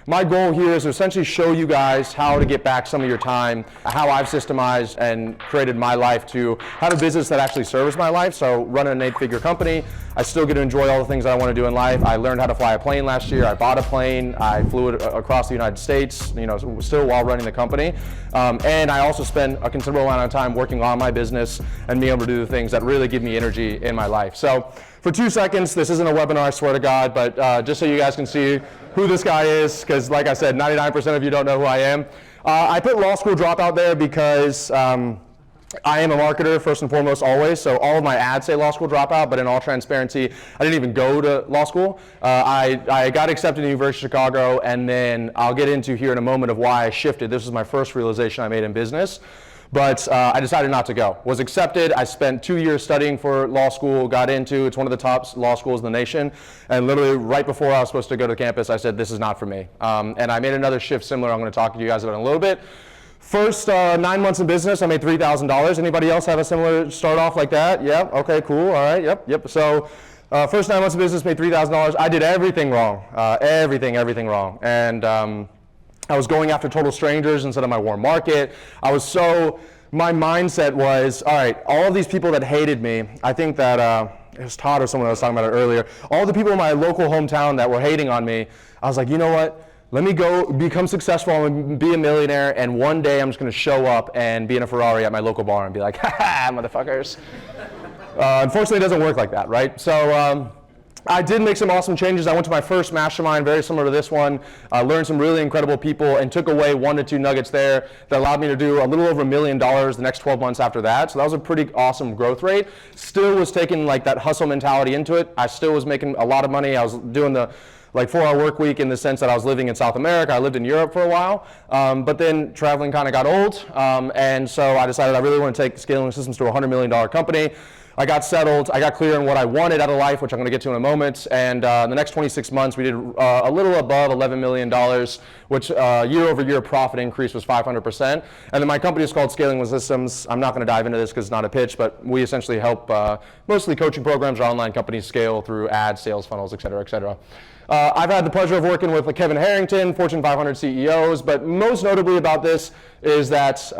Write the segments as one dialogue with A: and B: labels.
A: My goal here is to essentially show you guys how to get back some of your time, how I've systemized and created my life to have a business that actually serves my life. So running an 8-figure company, I still get to enjoy all the things that I want to do in life. I learned how to fly a plane last year. I bought a plane. I flew it across the United States, still while running the company. And I also spend a considerable amount of time working on my business and being able to do the things that really give me energy in my life. So for 2 seconds, this isn't a webinar, I swear to God, but just so you guys can see who this guy is, because like I said, 99% of you don't know who I am. I put law school dropout there because I am a marketer first and foremost always, so all of my ads say law school dropout, but in all transparency, I didn't even go to law school. I got accepted to University of Chicago, and then I'll get into here in a moment of why I shifted. This was my first realization I made in business. But I decided not to go. Was accepted. I spent 2 years studying for law school, got into, it's one of the top law schools in the nation, and literally right before I was supposed to go to campus, I said, this is not for me. And I made another shift similar I'm going to talk to you guys about in a little bit. First 9 months in business, I made $3,000. Anybody else have a similar start off like that? Yep, okay, cool, all right, yep. So first 9 months of business, made $3,000. I did everything wrong, everything wrong. And I was going after total strangers instead of my warm market. My mindset was, all right, all of these people that hated me, I think that, it was Todd or someone that was talking about it earlier, all the people in my local hometown that were hating on me, I was like, you know what? Let me go become successful and be a millionaire, and one day I'm just gonna show up and be in a Ferrari at my local bar and be like, ha ha, motherfuckers. Unfortunately, it doesn't work like that, right? So, I did make some awesome changes. I went to my first mastermind, very similar to this one, learned some really incredible people, and took away 1 to 2 nuggets there that allowed me to do a little over $1 million the next 12 months after that. So that was a pretty awesome growth rate. Still was taking like that hustle mentality into it. I still was making a lot of money. I was doing the 4-hour work week in the sense that I was living in South America. I lived in Europe for a while, but then traveling kind of got old, and so I decided I really want to take Scaling Systems to a $100 million company. I got settled, I got clear on what I wanted out of life, which I'm going to get to in a moment, and in the next 26 months we did a little above $11 million, which year-over-year profit increase was 500%, and then my company is called Scaling Systems. I'm not going to dive into this because it's not a pitch, but we essentially help mostly coaching programs or online companies scale through ads, sales funnels, et cetera, et cetera. I've had the pleasure of working with Kevin Harrington, Fortune 500 CEOs, but most notably about this is that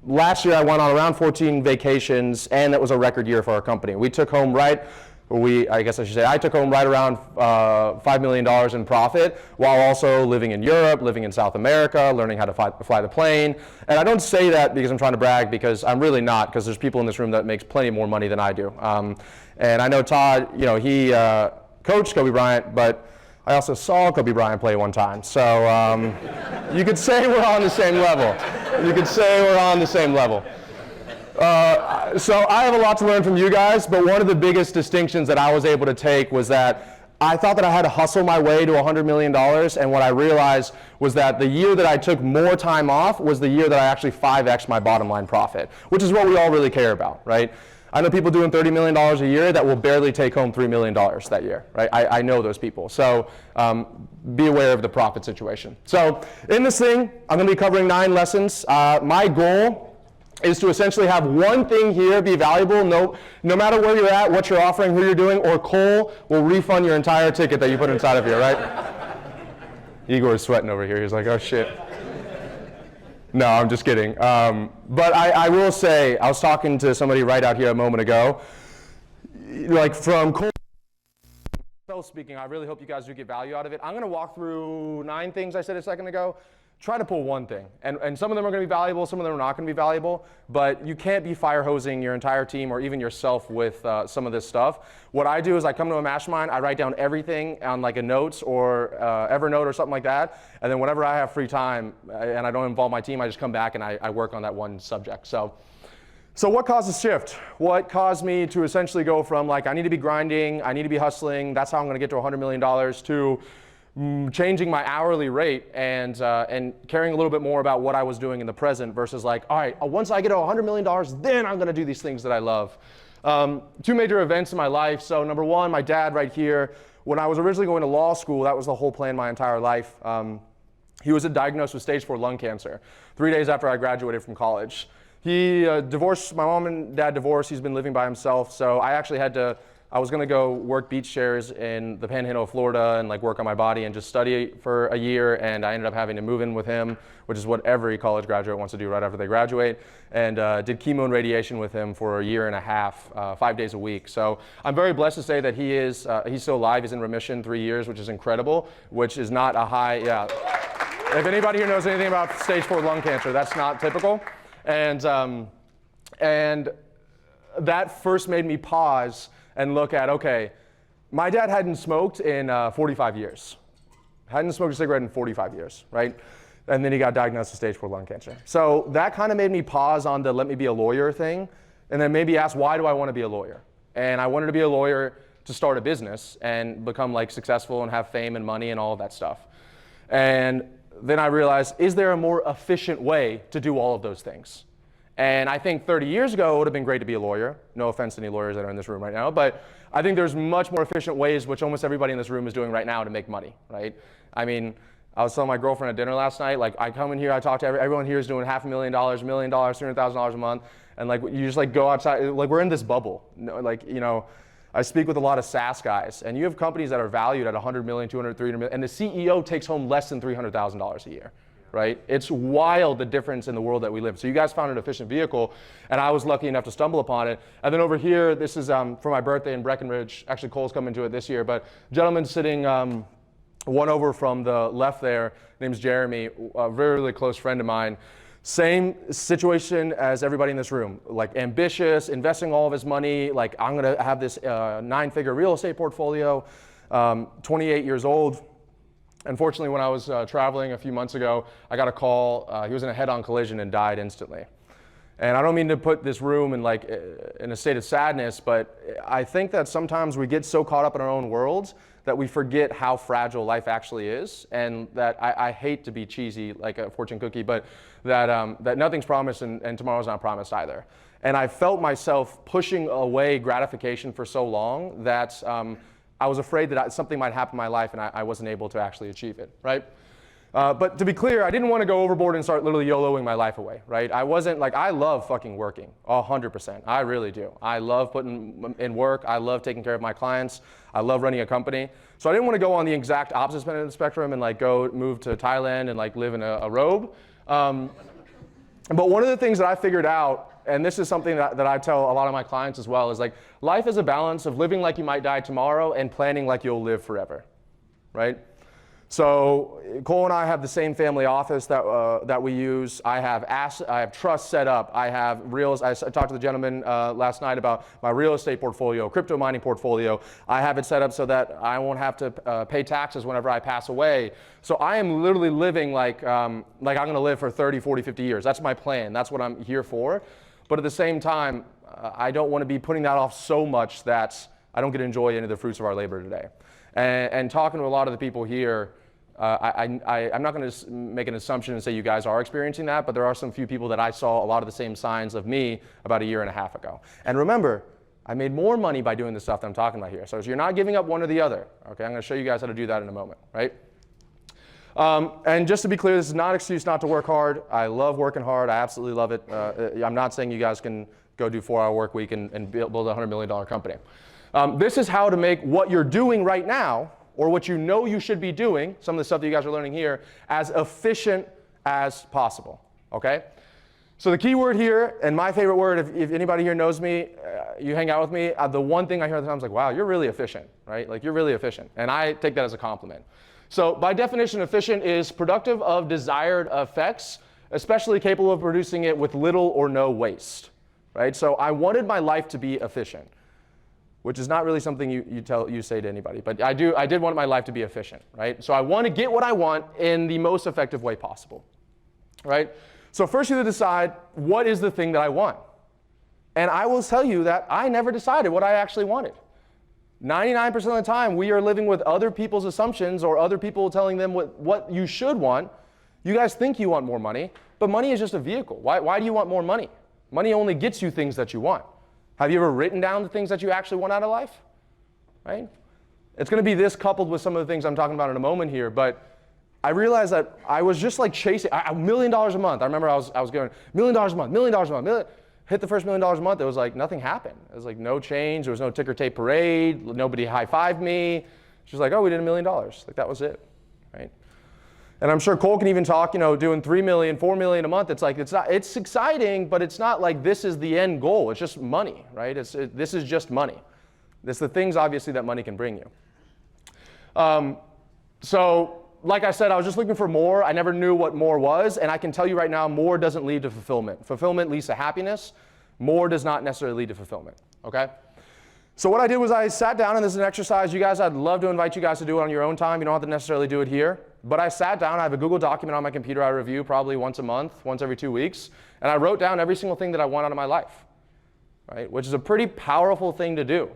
A: last year I went on around 14 vacations, and that was a record year for our company. We took home I took home right around $5 million in profit, while also living in Europe, living in South America, learning how to fly the plane. And I don't say that because I'm trying to brag, because I'm really not, because there's people in this room that makes plenty more money than I do. And I know Todd, he coached Kobe Bryant, but I also saw Kobe Bryant play one time. So you could say we're on the same level. So I have a lot to learn from you guys, but one of the biggest distinctions that I was able to take was that I thought that I had to hustle my way to $100 million, and what I realized was that the year that I took more time off was the year that I actually 5x'd my bottom line profit, which is what we all really care about, right? I know people doing $30 million a year that will barely take home $3 million that year, right? I know those people. So be aware of the profit situation. So in this thing, I'm going to be covering 9 lessons. My goal is to essentially have one thing here be valuable. No matter where you're at, what you're offering, who you're doing, or Cole will refund your entire ticket that you put inside of here, right? Igor is sweating over here. He's like, oh shit. No, I'm just kidding. But I will say, I was talking to somebody right out here a moment ago, like from Cole speaking, I really hope you guys do get value out of it. I'm going to walk through 9 things I said a second ago. Try to pull one thing. And some of them are going to be valuable, some of them are not going to be valuable, but you can't be fire hosing your entire team or even yourself with some of this stuff. What I do is I come to a mastermind, I write down everything on like a notes or Evernote or something like that, and then whenever I have free time and I don't involve my team, I just come back and I work on that one subject. So what caused the shift? What caused me to essentially go from like, I need to be grinding, I need to be hustling, that's how I'm going to get to $100 million, to changing my hourly rate and caring a little bit more about what I was doing in the present versus like, all right, once I get to $100 million, then I'm going to do these things that I love. 2 major events in my life. So number 1, my dad right here. When I was originally going to law school, that was the whole plan my entire life. He was diagnosed with stage 4 lung cancer 3 days after I graduated from college. He divorced, my mom and dad divorced. He's been living by himself. So I actually had to I was gonna go work beach chairs in the Panhandle of Florida and like work on my body and just study for a year, and I ended up having to move in with him, which is what every college graduate wants to do right after they graduate, and did chemo and radiation with him for a year and a half, 5 days a week. So I'm very blessed to say that he's still alive, he's in remission 3 years, which is incredible, which is not a high, yeah. If anybody here knows anything about stage 4 lung cancer, that's not typical. And that first made me pause and look at, okay, my dad hadn't smoked in 45 years. Hadn't smoked a cigarette in 45 years, right? And then he got diagnosed with stage 4 lung cancer. So that kind of made me pause on the let me be a lawyer thing, and then maybe ask, why do I want to be a lawyer? And I wanted to be a lawyer to start a business and become like successful and have fame and money and all of that stuff. And then I realized, is there a more efficient way to do all of those things? And I think 30 years ago, it would have been great to be a lawyer. No offense to any lawyers that are in this room right now, but I think there's much more efficient ways, which almost everybody in this room is doing right now, to make money, right? I mean, I was telling my girlfriend at dinner last night, like I come in here, I talk to everyone here is doing $500,000, $1 million, $300,000 a month, and like you just like go outside, like we're in this bubble. Like, you know, I speak with a lot of SaaS guys, and you have companies that are valued at 100 million, 200, 300 million, and the CEO takes home less than $300,000 a year. Right? It's wild the difference in the world that we live. So you guys found an efficient vehicle, and I was lucky enough to stumble upon it. And then over here, this is for my birthday in Breckenridge. Actually, Cole's coming to it this year, but gentleman sitting one over from the left there, name's Jeremy, a very, really close friend of mine. Same situation as everybody in this room, like ambitious, investing all of his money, like I'm gonna have this 9-figure real estate portfolio, 28 years old. Unfortunately, when I was traveling a few months ago, I got a call. He was in a head-on collision and died instantly. And I don't mean to put this room in a state of sadness, but I think that sometimes we get so caught up in our own worlds that we forget how fragile life actually is, and that I hate to be cheesy like a fortune cookie, but that nothing's promised and tomorrow's not promised either. And I felt myself pushing away gratification for so long that I was afraid that something might happen in my life and I wasn't able to actually achieve it, right? But to be clear, I didn't want to go overboard and start literally YOLOing my life away, right? I wasn't like, I love fucking working, 100%. I really do. I love putting in work. I love taking care of my clients. I love running a company. So I didn't want to go on the exact opposite end of the spectrum and like go move to Thailand and like live in a robe. But one of the things that I figured out, and this is something that I tell a lot of my clients as well, is like life is a balance of living like you might die tomorrow and planning like you'll live forever, right? So Cole and I have the same family office that we use. I have trust set up. I have reals. I talked to the gentleman last night about my real estate portfolio, crypto mining portfolio. I have it set up so that I won't have to pay taxes whenever I pass away. So I am literally living like I'm going to live for 30, 40, 50 years. That's my plan. That's what I'm here for. But at the same time, I don't want to be putting that off so much that I don't get to enjoy any of the fruits of our labor today. And talking to a lot of the people here, I'm not going to make an assumption and say you guys are experiencing that, but there are some few people that I saw a lot of the same signs of me about a year and a half ago. And remember, I made more money by doing the stuff that I'm talking about here. So you're not giving up one or the other. Okay, I'm going to show you guys how to do that in a moment, right? And just to be clear, this is not an excuse not to work hard. I love working hard. I absolutely love it. I'm not saying you guys can go do 4-hour work week and build a $100 million company. This is how to make what you're doing right now, or what you know you should be doing, some of the stuff that you guys are learning here, as efficient as possible, okay? So the key word here, and my favorite word, if anybody here knows me, you hang out with me, the one thing I hear all the time is like, wow, you're really efficient, right? Like, you're really efficient. And I take that as a compliment. So by definition, efficient is productive of desired effects, especially capable of producing it with little or no waste, right? So I wanted my life to be efficient, which is not really something you say to anybody, but I did want my life to be efficient, right? So I want to get what I want in the most effective way possible, right? So first you have to decide, what is the thing that I want? And I will tell you that I never decided what I actually wanted. 99% of the time, we are living with other people's assumptions or other people telling them what you should want. You guys think you want more money, but money is just a vehicle. Why do you want more money? Money only gets you things that you want. Have you ever written down the things that you actually want out of life? Right? It's going to be this coupled with some of the things I'm talking about in a moment here, but I realized that I was just like chasing $1 million a month. I remember I was going $1 million a month, $1 million a month. Hit the first $1 million a month, it was like nothing happened. It was like no change, there was no ticker tape parade, nobody high-fived me. She was like, oh, we did $1 million. Like that was it, right? And I'm sure Cole can even talk, doing 3 million, 4 million a month. It's like, it's exciting, but it's not like this is the end goal. It's just money, right? This is just money. It's the things, obviously, that money can bring you. So, like I said, I was just looking for more. I never knew what more was, and I can tell you right now, more doesn't lead to fulfillment. Fulfillment leads to happiness. More does not necessarily lead to fulfillment, okay? So what I did was I sat down, and this is an exercise. You guys, I'd love to invite you guys to do it on your own time. You don't have to necessarily do it here. But I sat down. I have a Google document on my computer I review probably once a month, once every 2 weeks, and I wrote down every single thing that I want out of my life, right? Which is a pretty powerful thing to do.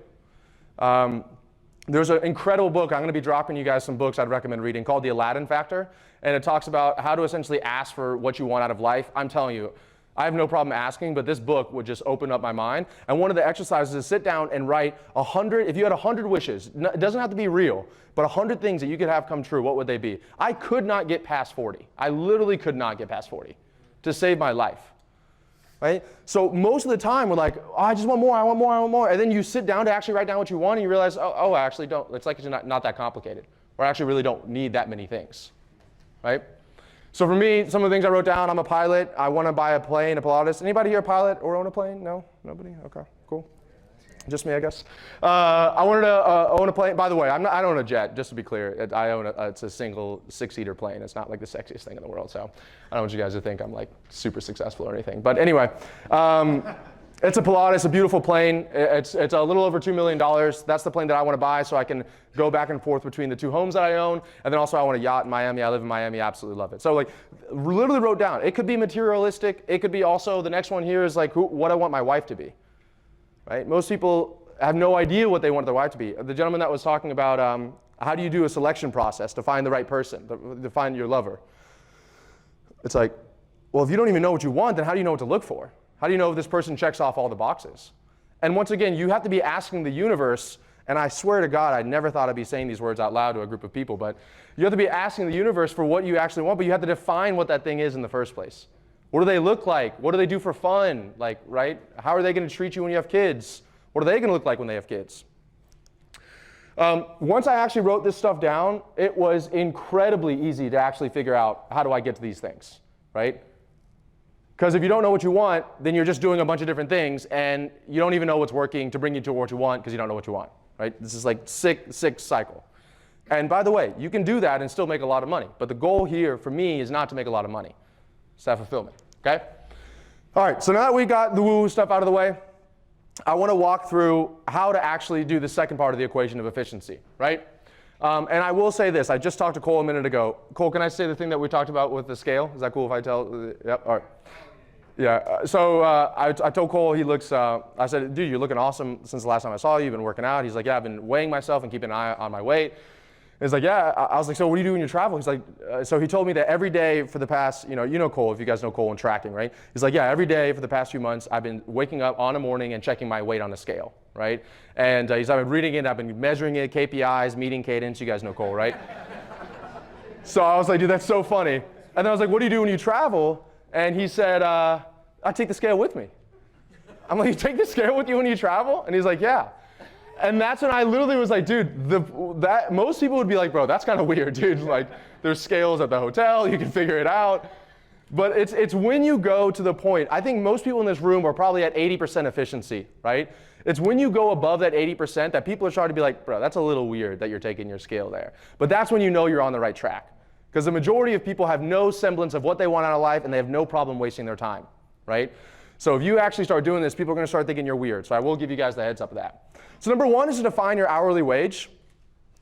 A: There's an incredible book. I'm going to be dropping you guys some books I'd recommend reading called The Aladdin Factor. And it talks about how to essentially ask for what you want out of life. I'm telling you, I have no problem asking, but this book would just open up my mind. And one of the exercises is sit down and write 100, if you had 100 wishes, it doesn't have to be real, but 100 things that you could have come true, what would they be? I could not get past 40. I literally could not get past 40 to save my life. Right? So most of the time we're like, oh, I just want more, I want more, I want more. And then you sit down to actually write down what you want and you realize, oh I actually don't. It's like it's not that complicated. Or I actually really don't need that many things. Right? So for me, some of the things I wrote down, I'm a pilot. I want to buy a plane, a Pilatus. Anybody here a pilot or own a plane? No? Nobody? Okay, cool. Just me, I guess. I wanted to own a plane. By the way, I don't own a jet, just to be clear. It's a single 6-seater plane. It's not like the sexiest thing in the world, so I don't want you guys to think I'm like super successful or anything. But anyway, it's a Pilatus, a beautiful plane. It's a little over $2 million. That's the plane that I want to buy so I can go back and forth between the 2 homes that I own. And then also I want a yacht in Miami. I live in Miami, absolutely love it. So like literally wrote down, it could be materialistic. It could be also, the next one here is like what I want my wife to be. Right? Most people have no idea what they want their wife to be. The gentleman that was talking about how do you do a selection process to find the right person, to find your lover. It's like, well, if you don't even know what you want, then how do you know what to look for? How do you know if this person checks off all the boxes? And once again, you have to be asking the universe, and I swear to God, I never thought I'd be saying these words out loud to a group of people, but you have to be asking the universe for what you actually want, but you have to define what that thing is in the first place. What do they look like? What do they do for fun? Like, right? How are they going to treat you when you have kids? What are they going to look like when they have kids? Once I actually wrote this stuff down, it was incredibly easy to actually figure out how do I get to these things, right? Because if you don't know what you want, then you're just doing a bunch of different things, and you don't even know what's working to bring you to what you want because you don't know what you want, right? This is like sick cycle. And by the way, you can do that and still make a lot of money. But the goal here for me is not to make a lot of money. It's to have fulfillment, okay? All right, so now that we got the woo stuff out of the way, I want to walk through how to actually do the second part of the equation of efficiency, right? And I will say this. I just talked to Cole a minute ago. Cole, can I say the thing that we talked about with the scale? Is that cool if I tell? Yep, all right. Yeah, so I told Cole, he looks, I said, dude, you're looking awesome since the last time I saw you. You've been working out. He's like, yeah, I've been weighing myself and keeping an eye on my weight. He's like, yeah. I was like, so what do you do when you travel? He's like, so he told me that every day for the past, you know Cole, if you guys know Cole and tracking, right? He's like, yeah, every day for the past few months, I've been waking up on a morning and checking my weight on the scale, right? And I've been reading it, I've been measuring it, KPIs, meeting cadence. You guys know Cole, right? So I was like, dude, that's so funny. And then I was like, what do you do when you travel? And he said, I take the scale with me. I'm like, you take the scale with you when you travel? And he's like, yeah. And that's when I literally was like, dude, most people would be like, bro, that's kind of weird, dude. Like, there's scales at the hotel, you can figure it out. But it's when you go to the point, I think most people in this room are probably at 80% efficiency, right? It's when you go above that 80% that people are starting to be like, bro, that's a little weird that you're taking your scale there. But that's when you know you're on the right track. Because the majority of people have no semblance of what they want out of life, and they have no problem wasting their time, right? So if you actually start doing this, people are going to start thinking you're weird. So I will give you guys the heads up of that. So number one is to define your hourly wage.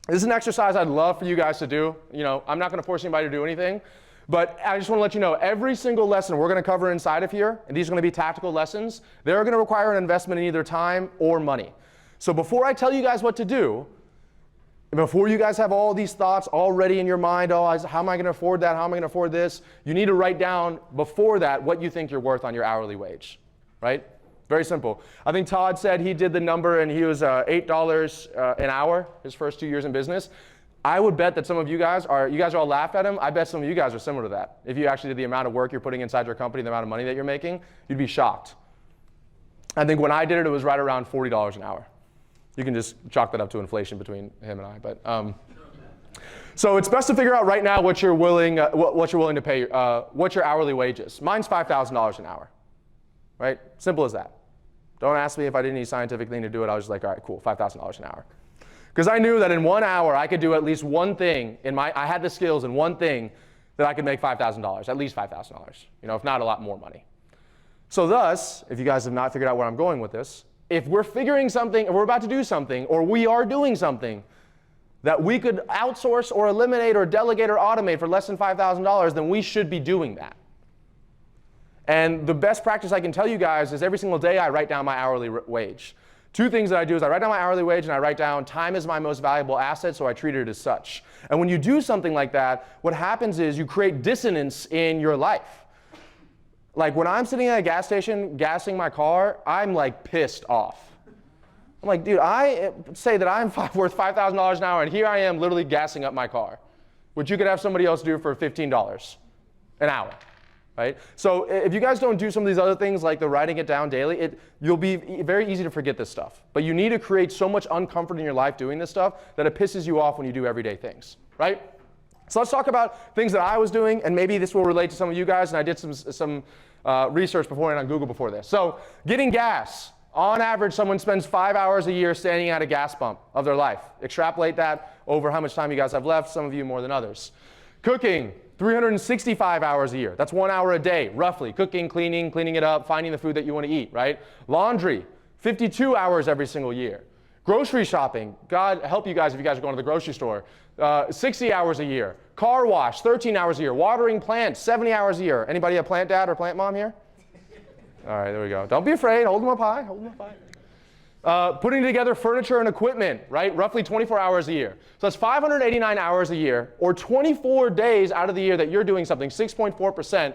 A: This is an exercise I'd love for you guys to do. You know, I'm not going to force anybody to do anything, but I just want to let you know every single lesson we're going to cover inside of here, and these are going to be tactical lessons, they're going to require an investment in either time or money. So before I tell you guys what to do, before you guys have all these thoughts already in your mind, oh, how am I going to afford that? How am I going to afford this? You need to write down before that what you think you're worth on your hourly wage, right? Very simple. I think Todd said he did the number and he was $8 an hour his first 2 years in business. I would bet that some of you guys all laughed at him. I bet some of you guys are similar to that. If you actually did the amount of work you're putting inside your company, the amount of money that you're making, you'd be shocked. I think when I did it, it was right around $40 an hour. You can just chalk that up to inflation between him and I. But so it's best to figure out right now what you're willing to pay, what your hourly wage is. Mine's $5,000 an hour, right? Simple as that. Don't ask me if I did any scientific thing to do it. I was just like, all right, cool, $5,000 an hour. Because I knew that in 1 hour, I could do at least one thing. I had the skills in one thing that I could make $5,000, at least $5,000, if not a lot more money. So thus, if you guys have not figured out where I'm going with this, if we're figuring something, or we're about to do something, or we are doing something that we could outsource or eliminate or delegate or automate for less than $5,000, then we should be doing that. And the best practice I can tell you guys is every single day I write down my hourly wage. 2 things that I do is I write down my hourly wage and I write down time is my most valuable asset, so I treat it as such. And when you do something like that, what happens is you create dissonance in your life. Like when I'm sitting at a gas station gassing my car, I'm like pissed off. I'm like, dude, I say that I'm worth $5,000 an hour, and here I am literally gassing up my car, which you could have somebody else do for $15 an hour, right? So if you guys don't do some of these other things like the writing it down daily, you'll be very easy to forget this stuff. But you need to create so much uncomfort in your life doing this stuff that it pisses you off when you do everyday things, right? So let's talk about things that I was doing, and maybe this will relate to some of you guys, and I did some research beforehand on Google before this. So getting gas. On average, someone spends 5 hours a year standing at a gas pump of their life. Extrapolate that over how much time you guys have left, some of you more than others. Cooking, 365 hours a year. That's 1 hour a day, roughly. Cooking, cleaning it up, finding the food that you want to eat, right? Laundry, 52 hours every single year. Grocery shopping, God help you guys if you guys are going to the grocery store, 60 hours a year. Car wash, 13 hours a year. Watering plants, 70 hours a year. Anybody a plant dad or plant mom here? All right, there we go. Don't be afraid. Hold them up high. Hold them up high. Putting together furniture and equipment, right? Roughly 24 hours a year. So that's 589 hours a year, or 24 days out of the year that you're doing something, 6.4%,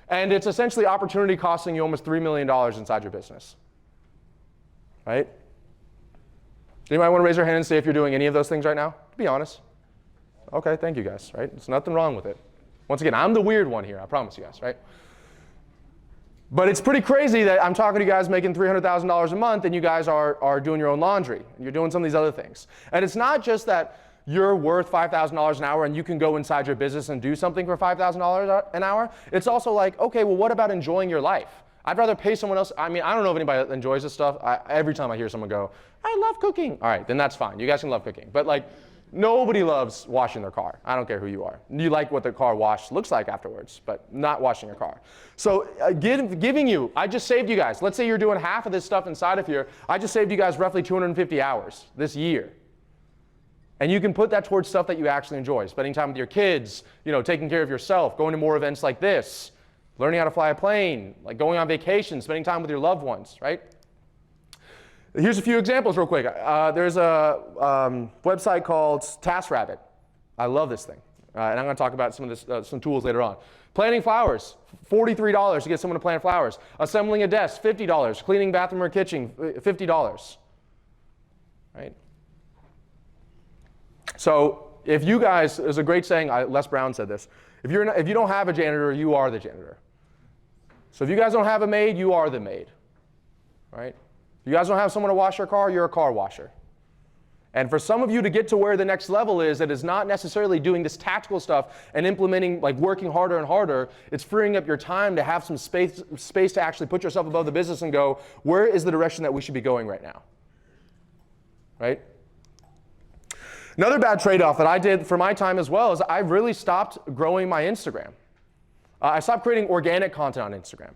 A: and it's essentially opportunity costing you almost $3 million inside your business, right? Anybody want to raise their hand and say if you're doing any of those things right now? Be honest. Okay, thank you guys, right? There's nothing wrong with it. Once again, I'm the weird one here, I promise you guys, right? But it's pretty crazy that I'm talking to you guys making $300,000 a month and you guys are doing your own laundry and you're doing some of these other things. And it's not just that you're worth $5,000 an hour and you can go inside your business and do something for $5,000 an hour. It's also like, okay, well, what about enjoying your life? I'd rather pay someone else. I mean, I don't know if anybody that enjoys this stuff. Every time I hear someone go, I love cooking. All right, then that's fine. You guys can love cooking. But like, nobody loves washing their car. I don't care who you are. You like what the car wash looks like afterwards, but not washing your car. So giving you, I just saved you guys. Let's say you're doing half of this stuff inside of here. I just saved you guys roughly 250 hours this year. And you can put that towards stuff that you actually enjoy. Spending time with your kids, taking care of yourself, going to more events like this, learning how to fly a plane, like going on vacation, spending time with your loved ones, right? Here's a few examples real quick. There's a website called TaskRabbit. I love this thing. And I'm going to talk about some of this, some tools later on. Planting flowers, $43 to get someone to plant flowers. Assembling a desk, $50. Cleaning bathroom or kitchen, $50. Right? So if you guys, there's a great saying, Les Brown said this, if you don't have a janitor, you are the janitor. So if you guys don't have a maid, you are the maid. Right? If you guys don't have someone to wash your car, you're a car washer. And for some of you to get to where the next level is, it is not necessarily doing this tactical stuff and implementing, like working harder and harder. It's freeing up your time to have some space to actually put yourself above the business and go, where is the direction that we should be going right now? Right? Another bad trade-off that I did for my time as well is I really stopped growing my Instagram. I stopped creating organic content on Instagram.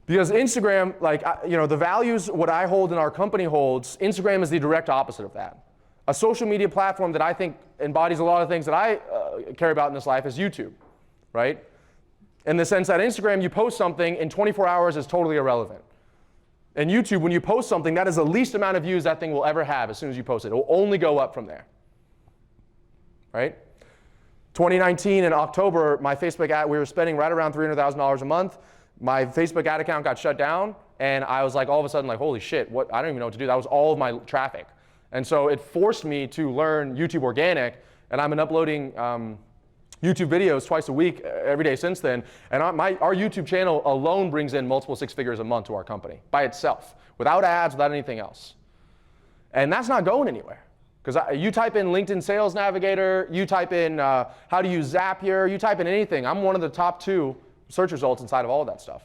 A: Because Instagram, the values, what I hold and our company holds, Instagram is the direct opposite of that. A social media platform that I think embodies a lot of things that I care about in this life is YouTube, right? In the sense that Instagram, you post something in 24 hours is totally irrelevant. And YouTube, when you post something, that is the least amount of views that thing will ever have as soon as you post it. It will only go up from there, right? 2019 in October, my Facebook ad, we were spending right around $300,000 a month. My Facebook ad account got shut down, and I was like, all of a sudden, like, holy shit, what? I don't even know what to do. That was all of my traffic. And so it forced me to learn YouTube Organic, and I've been uploading YouTube videos twice a week, every day since then. And our YouTube channel alone brings in multiple six figures a month to our company by itself, without ads, without anything else. And that's not going anywhere. Because you type in LinkedIn Sales Navigator, you type in how to use Zapier, you type in anything. I'm one of the top 2 search results inside of all of that stuff.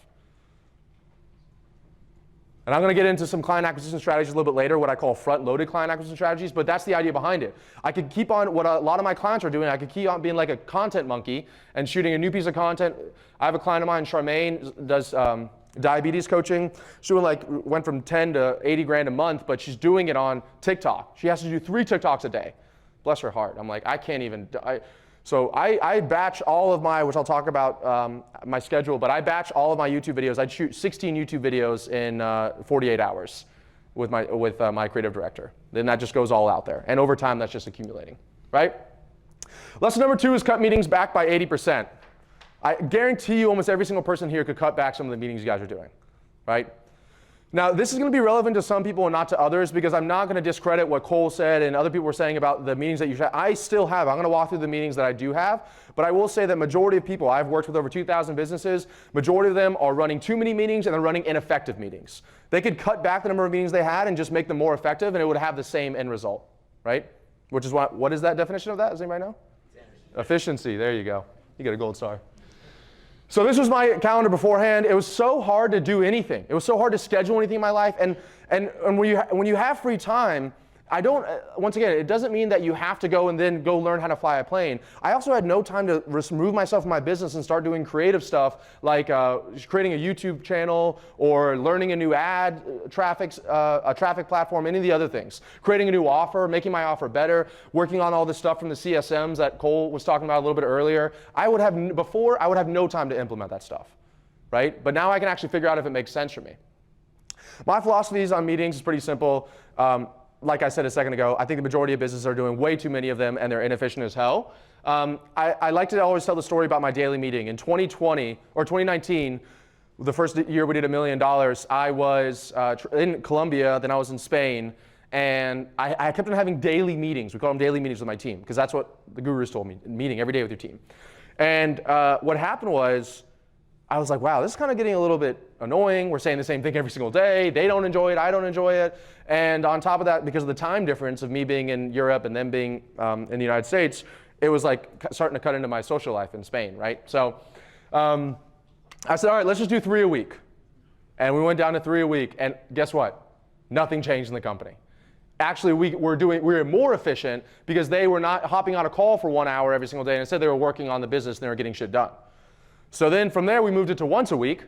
A: And I'm going to get into some client acquisition strategies a little bit later, what I call front-loaded client acquisition strategies, but that's the idea behind it. I could keep on, what a lot of my clients are doing, I could keep on being like a content monkey and shooting a new piece of content. I have a client of mine, Charmaine, does diabetes coaching. She went from 10 to 80 grand a month, but she's doing it on TikTok. She has to do 3 TikToks a day. Bless her heart. I'm like, I can't even, so I batch all of my, which I'll talk about my schedule, but I batch all of my YouTube videos. I'd shoot 16 YouTube videos in 48 hours with my creative director. Then that just goes all out there. And over time, that's just accumulating, right? Lesson number 2 is cut meetings back by 80%. I guarantee you almost every single person here could cut back some of the meetings you guys are doing, right? Now, this is going to be relevant to some people and not to others because I'm not going to discredit what Cole said and other people were saying about the meetings that you have. I still have. I'm going to walk through the meetings that I do have, but I will say that majority of people, I've worked with over 2,000 businesses, majority of them are running too many meetings and they're running ineffective meetings. They could cut back the number of meetings they had and just make them more effective and it would have the same end result, right? Which is what is that definition of that? Does anybody know? Efficiency. There you go. You get a gold star. So this was my calendar beforehand. It was so hard to do anything. It was so hard to schedule anything in my life. And when you have free time, once again, it doesn't mean that you have to go and then go learn how to fly a plane. I also had no time to remove myself from my business and start doing creative stuff like creating a YouTube channel or learning a new a traffic platform, any of the other things. Creating a new offer, making my offer better, working on all this stuff from the CSMs that Cole was talking about a little bit earlier. I would have no time to implement that stuff, right? But now I can actually figure out if it makes sense for me. My philosophies on meetings is pretty simple. Like I said a second ago, I think the majority of businesses are doing way too many of them and they're inefficient as hell. I like to always tell the story about my daily meeting. In 2020 or 2019, the first year we did $1 million, I was in Colombia, then I was in Spain, and I kept on having daily meetings. We call them daily meetings with my team because that's what the gurus told me, meeting every day with your team. And what happened was, I was like, wow, this is kind of getting a little bit annoying. We're saying the same thing every single day. They don't enjoy it, I don't enjoy it. And on top of that, because of the time difference of me being in Europe and them being in the United States, it was like starting to cut into my social life in Spain, right? So I said, all right, let's just do 3 a week. And we went down to 3 a week, and guess what? Nothing changed in the company. Actually, we were more efficient because they were not hopping on a call for 1 hour every single day, and instead they were working on the business and they were getting shit done. So then from there, we moved it to once a week,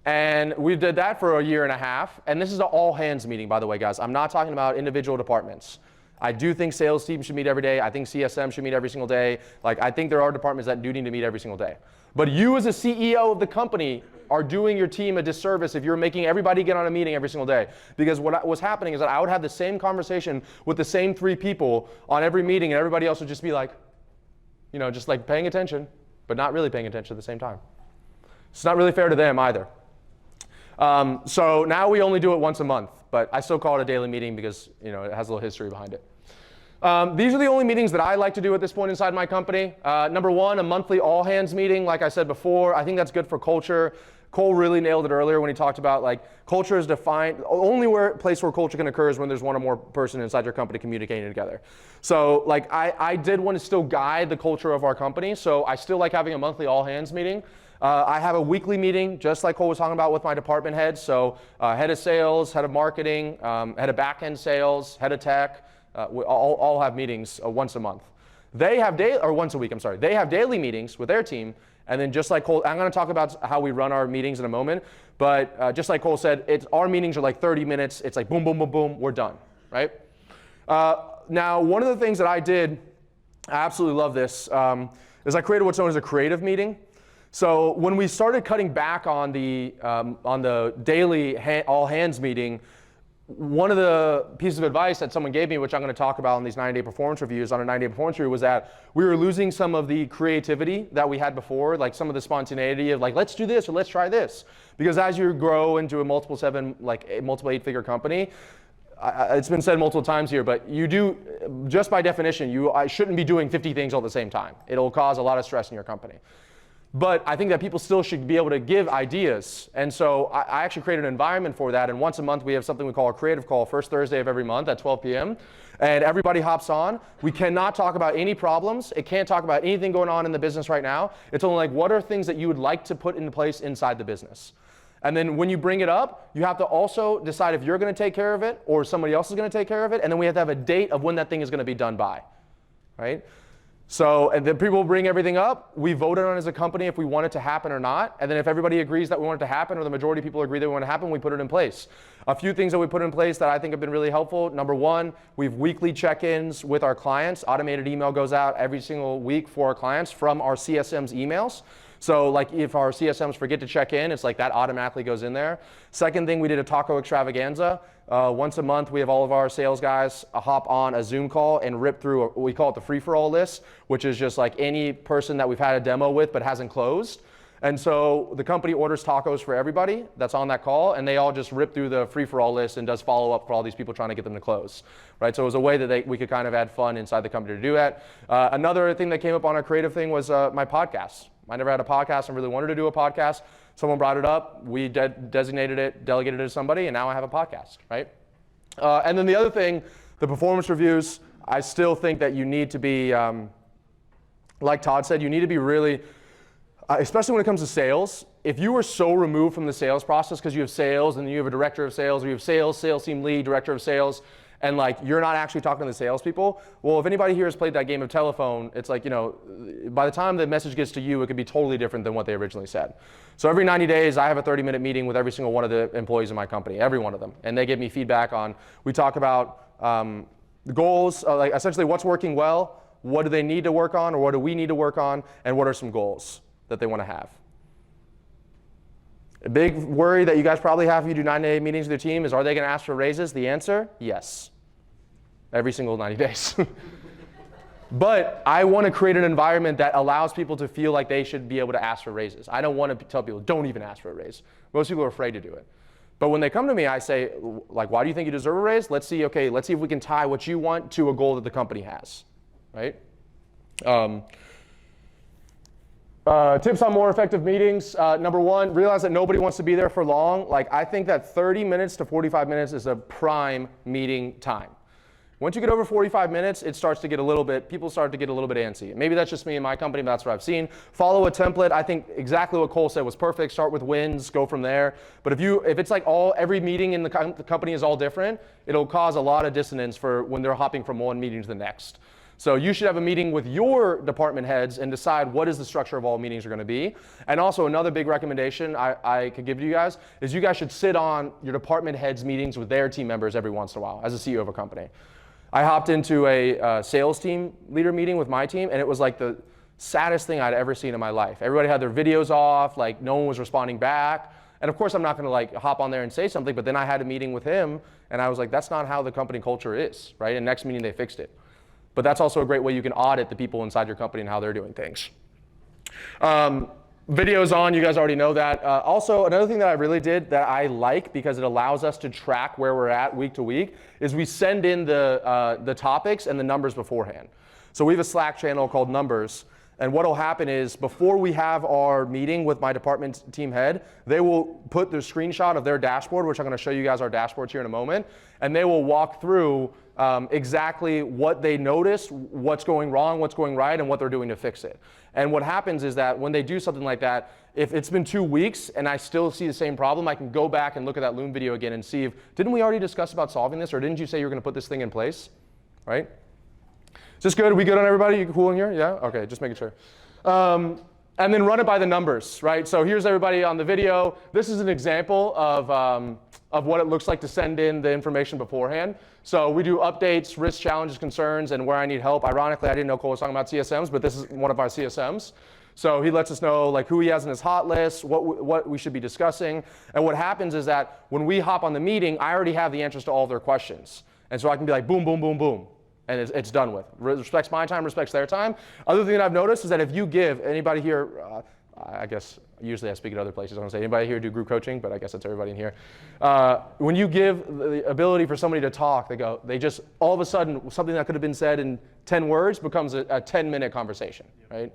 A: and we did that for 1.5 years. And this is an all hands meeting, by the way, guys. I'm not talking about individual departments. I do think sales teams should meet every day. I think CSM should meet every single day. Like, I think there are departments that do need to meet every single day. But you as a CEO of the company are doing your team a disservice if you're making everybody get on a meeting every single day. Because what was happening is that I would have the same conversation with the same 3 people on every meeting, and everybody else would just be like, just like paying attention, but not really paying attention at the same time. It's not really fair to them either. So now we only do it once a month, but I still call it a daily meeting because it has a little history behind it. These are the only meetings that I like to do at this point inside my company. Number 1, a monthly all hands meeting. Like I said before, I think that's good for culture. Cole really nailed it earlier when he talked about culture is defined. Only place where culture can occur is when there's one or more person inside your company communicating together. So I did want to still guide the culture of our company. So I still like having a monthly all hands meeting. I have a weekly meeting, just like Cole was talking about, with my department heads. So head of sales, head of marketing, head of back-end sales, head of tech, we all have meetings once a month. They have once a week, I'm sorry. They have daily meetings with their team. And then just like Cole, I'm going to talk about how we run our meetings in a moment. But just like Cole said, our meetings are like 30 minutes. It's like boom, boom, boom, boom, we're done, right? Now, one of the things that I did, I absolutely love this, is I created what's known as a creative meeting. So when we started cutting back on the daily all hands meeting, one of the pieces of advice that someone gave me, which I'm going to talk about in these 90-day performance reviews, on a 90-day performance review, was that we were losing some of the creativity that we had before, like some of the spontaneity of let's do this or let's try this. Because as you grow into a multiple 8-figure company, it's been said multiple times here, but you do, just by definition, I shouldn't be doing 50 things all at the same time. It'll cause a lot of stress in your company. But I think that people still should be able to give ideas. And so I actually created an environment for that. And once a month, we have something we call a creative call, first Thursday of every month at 12 p.m. And everybody hops on. We cannot talk about any problems. It can't talk about anything going on in the business right now. It's only like, what are things that you would like to put into place inside the business? And then when you bring it up, you have to also decide if you're going to take care of it or somebody else is going to take care of it. And then we have to have a date of when that thing is going to be done by, right? So, and then people bring everything up. We voted on as a company if we want it to happen or not. And then if everybody agrees that we want it to happen, or the majority of people agree that we want it to happen, we put it in place. A few things that we put in place that I think have been really helpful. Number one, we have weekly check-ins with our clients. Automated email goes out every single week for our clients from our CSM's emails. So like if our CSMs forget to check in, it's like that automatically goes in there. Second thing, we did a taco extravaganza. Once a month, we have all of our sales guys hop on a Zoom call and rip through, we call it the free-for-all list, which is just like any person that we've had a demo with but hasn't closed. And so the company orders tacos for everybody that's on that call, and they all just rip through the free-for-all list and does follow-up for all these people trying to get them to close. Right? So it was a way that we could kind of add fun inside the company to do that. Another thing that came up on our creative thing was my podcast. I never had a podcast and really wanted to do a podcast. Someone brought it up. We designated it, delegated it to somebody, and now I have a podcast, right? And then the other thing, the performance reviews, I still think that you need to be, like Todd said, you need to be really, especially when it comes to sales, if you are so removed from the sales process because you have sales and you have a director of sales, or you have sales team lead, director of sales, and like you're not actually talking to the salespeople, well, if anybody here has played that game of telephone, it's like, you know, by the time the message gets to you, it could be totally different than what they originally said. So every 90 days, I have a 30-minute meeting with every single one of the employees in my company, every one of them, and they give me feedback on, we talk about the goals, like essentially what's working well, what do they need to work on, or what do we need to work on, and what are some goals that they want to have. A big worry that you guys probably have if you do 90-day meetings with your team is, are they going to ask for raises? The answer, yes. Every single 90 days. But I want to create an environment that allows people to feel like they should be able to ask for raises. I don't want to tell people, don't even ask for a raise. Most people are afraid to do it. But when they come to me, I say, like, why do you think you deserve a raise? Let's see if we can tie what you want to a goal that the company has, right? Tips on more effective meetings. Number one, realize that nobody wants to be there for long. Like, I think that 30 minutes to 45 minutes is a prime meeting time. Once you get over 45 minutes, it starts to get people start to get a little bit antsy. Maybe that's just me and my company, but that's what I've seen. Follow a template. I think exactly what Cole said was perfect. Start with wins, go from there. But if it's like every meeting in the company is all different, it'll cause a lot of dissonance for when they're hopping from one meeting to the next. So you should have a meeting with your department heads and decide what is the structure of all meetings are going to be. And also another big recommendation I could give to you guys is you guys should sit on your department heads meetings with their team members every once in a while as a CEO of a company. I hopped into a sales team leader meeting with my team, and it was like the saddest thing I'd ever seen in my life. Everybody had their videos off, like no one was responding back. And of course, I'm not going to like hop on there and say something, but then I had a meeting with him, and I was like, that's not how the company culture is, right? And next meeting, they fixed it. But that's also a great way you can audit the people inside your company and how they're doing things. Videos on, you guys already know that. Also, another thing that I really did that I like because it allows us to track where we're at week to week is we send in the topics and the numbers beforehand. So we have a Slack channel called Numbers. And what will happen is before we have our meeting with my department team head, they will put the screenshot of their dashboard, which I'm going to show you guys our dashboards here in a moment, and they will walk through exactly what they noticed, what's going wrong, what's going right, and what they're doing to fix it. And what happens is that when they do something like that, if it's been 2 weeks and I still see the same problem, I can go back and look at that Loom video again and see if, didn't we already discuss about solving this, or didn't you say you were going to put this thing in place, right? Is this good? Are we good on everybody? You cool in here? Yeah? Okay, just making sure. And then run it by the numbers, right? So here's everybody on the video. This is an example of what it looks like to send in the information beforehand. So we do updates, risks, challenges, concerns, and where I need help. Ironically, I didn't know Cole was talking about CSMs, but this is one of our CSMs. So he lets us know like who he has in his hot list, what we should be discussing. And what happens is that when we hop on the meeting, I already have the answers to all of their questions. And so I can be like, boom, boom, boom, boom. And it's done with. Respects my time, respects their time. Other thing that I've noticed is that if you give anybody here, I guess usually I speak at other places. I don't say anybody here do group coaching, but I guess that's everybody in here. When you give the ability for somebody to talk, they just all of a sudden something that could have been said in 10 words becomes a 10-minute conversation, right?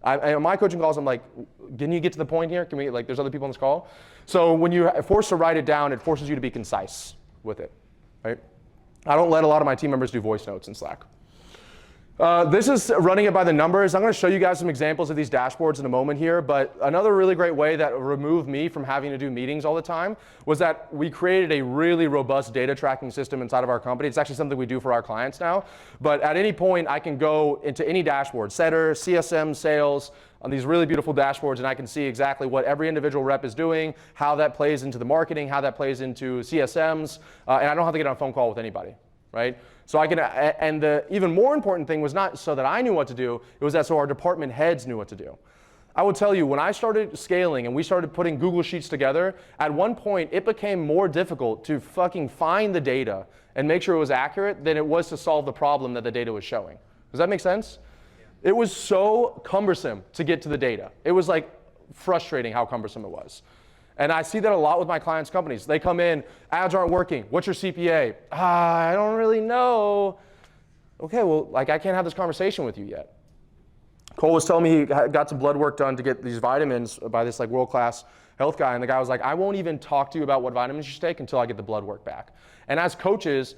A: On my coaching calls, I'm like, can you get to the point here? Can we, like, there's other people on this call. So when you're forced to write it down, it forces you to be concise with it, right? I don't let a lot of my team members do voice notes in Slack. This is running it by the numbers. I'm going to show you guys some examples of these dashboards in a moment here, but another really great way that removed me from having to do meetings all the time was that we created a really robust data tracking system inside of our company. It's actually something we do for our clients now, but at any point I can go into any dashboard, setter, CSM, sales, on these really beautiful dashboards, and I can see exactly what every individual rep is doing, how that plays into the marketing, how that plays into CSMs, and I don't have to get on a phone call with anybody, right? So I can, and the even more important thing was not so that I knew what to do, it was that so our department heads knew what to do. I will tell you, when I started scaling and we started putting Google Sheets together, at one point it became more difficult to fucking find the data and make sure it was accurate than it was to solve the problem that the data was showing. Does that make sense? Yeah. It was so cumbersome to get to the data. It was like frustrating how cumbersome it was. And I see that a lot with my clients' companies. They come in, ads aren't working. What's your CPA? I don't really know. Okay, well, like I can't have this conversation with you yet. Cole was telling me he got some blood work done to get these vitamins by this like world-class health guy, and the guy was like, I won't even talk to you about what vitamins you should take until I get the blood work back. And as coaches,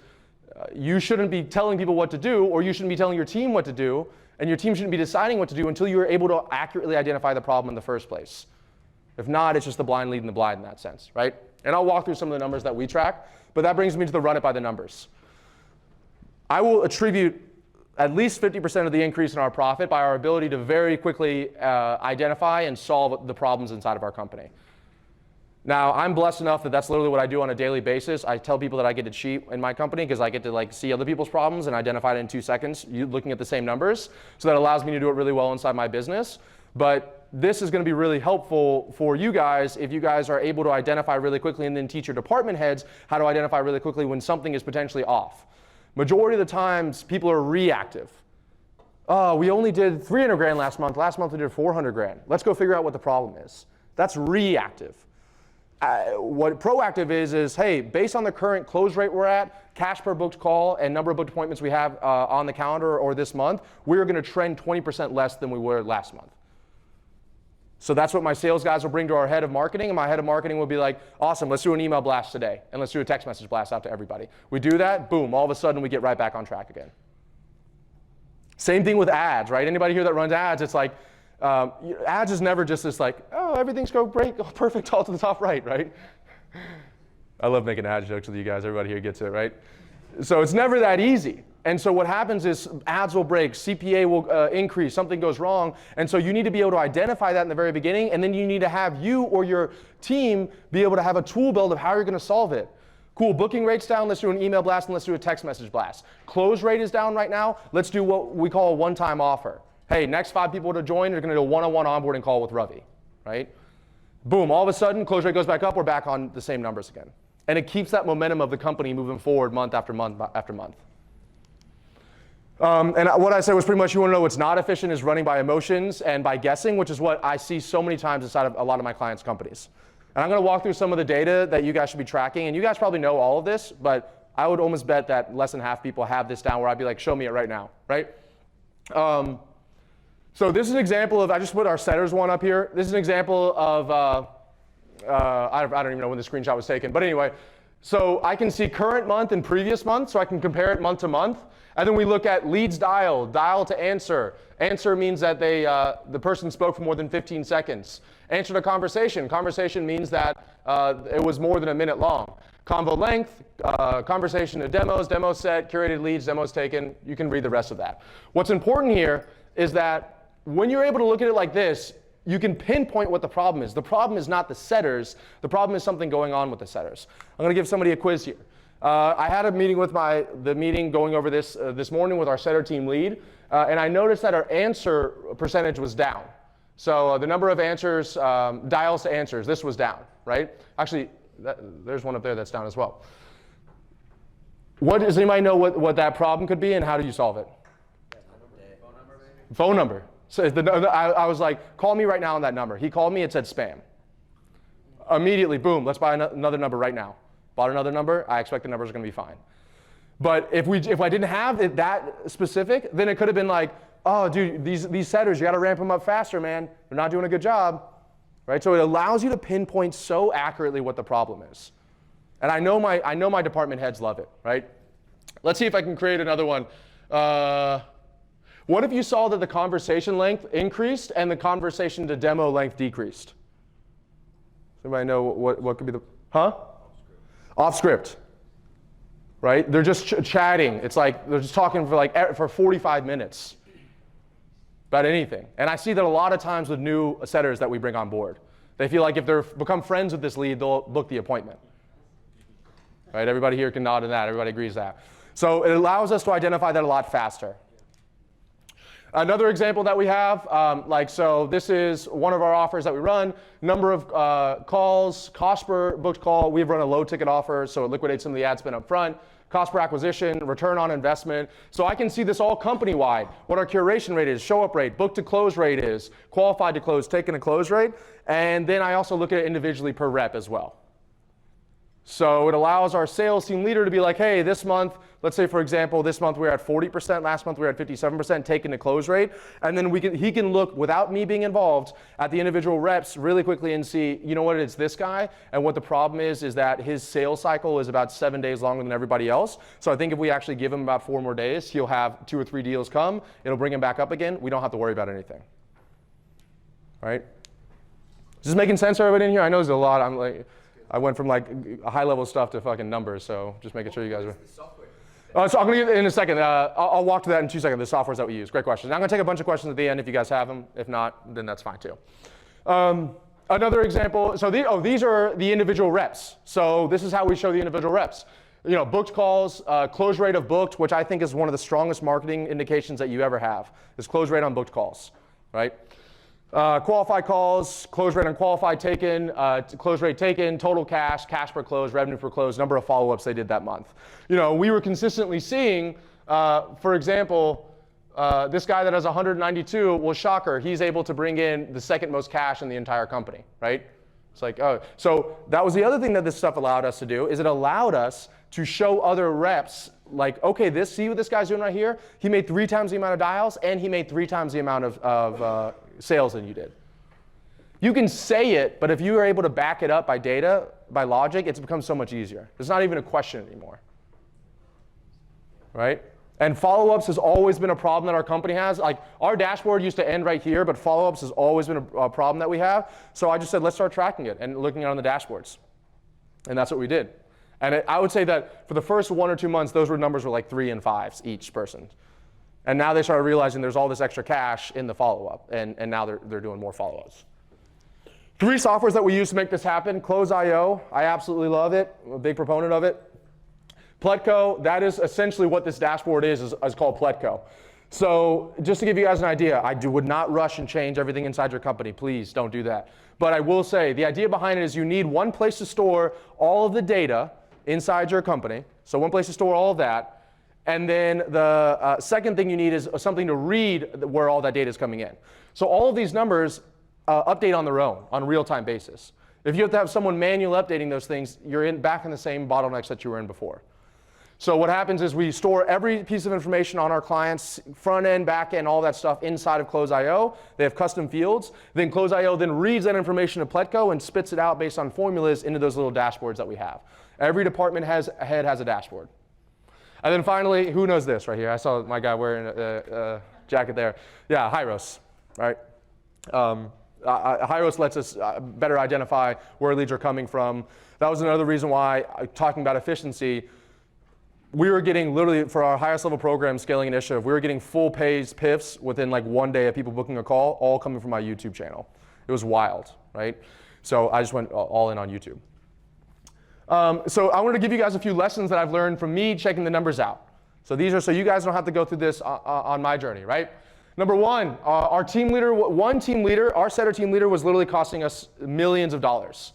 A: you shouldn't be telling people what to do, or you shouldn't be telling your team what to do, and your team shouldn't be deciding what to do until you're able to accurately identify the problem in the first place. If not, it's just the blind leading the blind in that sense, right? And I'll walk through some of the numbers that we track, but that brings me to the run it by the numbers. I will attribute at least 50% of the increase in our profit by our ability to very quickly identify and solve the problems inside of our company. Now, I'm blessed enough that that's literally what I do on a daily basis. I tell people that I get to cheat in my company because I get to like see other people's problems and identify it in 2 seconds, looking at the same numbers. So that allows me to do it really well inside my business. But this is going to be really helpful for you guys if you guys are able to identify really quickly and then teach your department heads how to identify really quickly when something is potentially off. Majority of the times, people are reactive. Oh, we only did 300 grand last month. Last month we did 400 grand. Let's go figure out what the problem is. That's reactive. What proactive is, hey, based on the current close rate we're at, cash per booked call, and number of booked appointments we have on the calendar or this month, we're going to trend 20% less than we were last month. So that's what my sales guys will bring to our head of marketing, and my head of marketing will be like, awesome, let's do an email blast today, and let's do a text message blast out to everybody. We do that, boom, all of a sudden we get right back on track again. Same thing with ads, right? Anybody here that runs ads, it's like, ads is never just this like, oh, everything's going great, perfect, all to the top right, right? I love making ad jokes with you guys. Everybody here gets it, right? So it's never that easy. And so what happens is ads will break, CPA will increase, something goes wrong. And so you need to be able to identify that in the very beginning, and then you need to have you or your team be able to have a tool build of how you're going to solve it. Cool, booking rate's down, let's do an email blast and let's do a text message blast. Close rate is down right now, let's do what we call a one-time offer. Hey, next 5 people to join, you're going to do a one-on-one onboarding call with Ravi, right? Boom, all of a sudden, close rate goes back up, we're back on the same numbers again. And it keeps that momentum of the company moving forward month after month after month. And what I said was pretty much, you want to know what's not efficient is running by emotions and by guessing, which is what I see so many times inside of a lot of my clients' companies. And I'm going to walk through some of the data that you guys should be tracking. And you guys probably know all of this, but I would almost bet that less than half people have this down where I'd be like, show me it right now, right? So this is an example of, I just put our setters one up here. This is an example of, I don't even know when the screenshot was taken, but anyway, so I can see current month and previous month, so I can compare it month to month. And then we look at leads dialed, dial to answer. Answer means that the person spoke for more than 15 seconds. Answer to conversation. Conversation means that it was more than a minute long. Convo length, conversation to demos, demo set, curated leads, demos taken. You can read the rest of that. What's important here is that when you're able to look at it like this, you can pinpoint what the problem is. The problem is not the setters. The problem is something going on with the setters. I'm going to give somebody a quiz here. I had a meeting with the meeting going over this this morning with our setter team lead, and I noticed that our answer percentage was down. So the number of answers, dials to answers, this was down, right? Actually, there's one up there that's down as well. Does anybody know what that problem could be, and how do you solve it? Phone number, maybe? Phone number. So I was like, call me right now on that number. He called me, it said spam. Immediately, boom, let's buy another number right now. Bought another number, I expect the numbers are gonna be fine. But if I didn't have it that specific, then it could have been like, oh dude, these setters, you gotta ramp them up faster, man. They're not doing a good job, right? So it allows you to pinpoint so accurately what the problem is. And I know my department heads love it, right? Let's see if I can create another one. What if you saw that the conversation length increased and the conversation to demo length decreased? Does anybody know what could be the, Off script, right? They're just chatting. It's like they're just talking for 45 minutes about anything. And I see that a lot of times with new setters that we bring on board. They feel like if they're become friends with this lead, they'll book the appointment. Right? Everybody here can nod to that. Everybody agrees that. So it allows us to identify that a lot faster. Another example that we have, so this is one of our offers that we run. Number of calls, cost per booked call. We've run a low ticket offer, so it liquidates some of the ad spend up front. Cost per acquisition, return on investment. So I can see this all company-wide, what our curation rate is, show up rate, book to close rate is, qualified to close, taken to close rate. And then I also look at it individually per rep as well. So it allows our sales team leader to be like, hey, this month, let's say for example, this month we were at 40%, last month we were at 57% taken to close rate. And then he can look, without me being involved, at the individual reps really quickly and see, you know what, it's this guy. And what the problem is that his sales cycle is about 7 days longer than everybody else. So I think if we actually give him about 4 more days, he'll have 2 or 3 deals come. It'll bring him back up again. We don't have to worry about anything. Right? Is this making sense to everybody in here? I know there's a lot. I went from like high level stuff to fucking numbers, so just making sure you guys are. So I'm gonna get in a second. I'll walk to that in 2 seconds, the softwares that we use. Great question. I'm gonna take a bunch of questions at the end if you guys have them. If not, then that's fine too. Another example, so these are the individual reps. So this is how we show the individual reps. You know, booked calls, close rate of booked, which I think is one of the strongest marketing indications that you ever have, is close rate on booked calls, right? Qualified calls, close rate on qualified taken, close rate taken, total cash, cash per close, revenue per close, number of follow-ups they did that month. You know, we were consistently seeing, for example, this guy that has 192, well, shocker, he's able to bring in the second most cash in the entire company, right? It's like, oh, so that was the other thing that this stuff allowed us to do, is it allowed us to show other reps, like, okay, see what this guy's doing right here? He made 3 times the amount of dials, and he made 3 times the amount of sales than you did. You can say it, but if you are able to back it up by data, by logic, it's become so much easier. It's not even a question anymore, right? And follow-ups has always been a problem that our company has. Like, our dashboard used to end right here, but follow-ups has always been a problem that we have. So I just said, let's start tracking it and looking at it on the dashboards. And that's what we did. And I would say that for the first 1 or 2 months, those numbers were like 3 and 5s each person. And now they started realizing there's all this extra cash in the follow-up, and now they're doing more follow-ups. 3 softwares that we use to make this happen. Close.io, I absolutely love it. I'm a big proponent of it. Pletco, that is essentially what this dashboard is called Pletco. So just to give you guys an idea, I would not rush and change everything inside your company. Please don't do that. But I will say, the idea behind it is you need one place to store all of the data inside your company. So one place to store all of that. And then the second thing you need is something to read where all that data is coming in. So all of these numbers update on their own on a real-time basis. If you have to have someone manually updating those things, you're back in the same bottlenecks that you were in before. So what happens is we store every piece of information on our clients, front end, back end, all that stuff inside of Close.io. They have custom fields. Then Close.io then reads that information to Pletco and spits it out based on formulas into those little dashboards that we have. Every department head has a dashboard. And then finally, who knows this right here? I saw my guy wearing a jacket there. Yeah, Hyros, right? Hyros lets us better identify where leads are coming from. That was another reason why, talking about efficiency, we were getting literally, for our highest level program scaling initiative, we were getting full page PIFs within like 1 day of people booking a call, all coming from my YouTube channel. It was wild, right? So I just went all in on YouTube. So I wanted to give you guys a few lessons that I've learned from me checking the numbers out. So these are so you guys don't have to go through this on my journey, right? Number 1, our team leader, our setter team leader was literally costing us millions of dollars.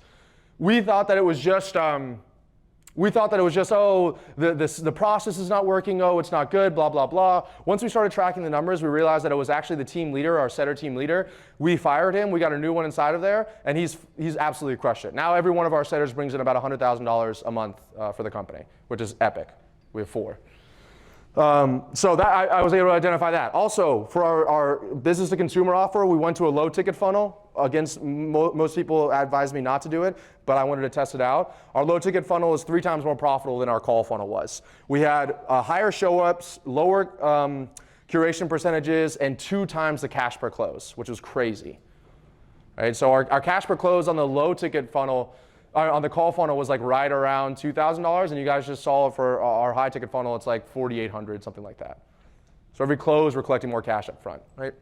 A: We thought that it was just We thought that it was just, oh, the process is not working, oh, it's not good, blah, blah, blah. Once we started tracking the numbers, we realized that it was actually the team leader, our setter team leader. We fired him, we got a new one inside of there, and he's absolutely crushed it. Now every one of our setters brings in about $100,000 a month for the company, which is epic. We have 4. So that I was able to identify that. Also, for our business to consumer offer, we went to a low ticket funnel. Against most people advised me not to do it, but I wanted to test it out. Our low ticket funnel is 3 times more profitable than our call funnel was. We had higher show ups, lower curation percentages, and 2 times the cash per close, which was crazy. Right? So our cash per close on the low ticket funnel, on the call funnel was like right around $2,000, and you guys just saw it for our high ticket funnel, it's like $4,800, something like that. So every close, we're collecting more cash up front, right?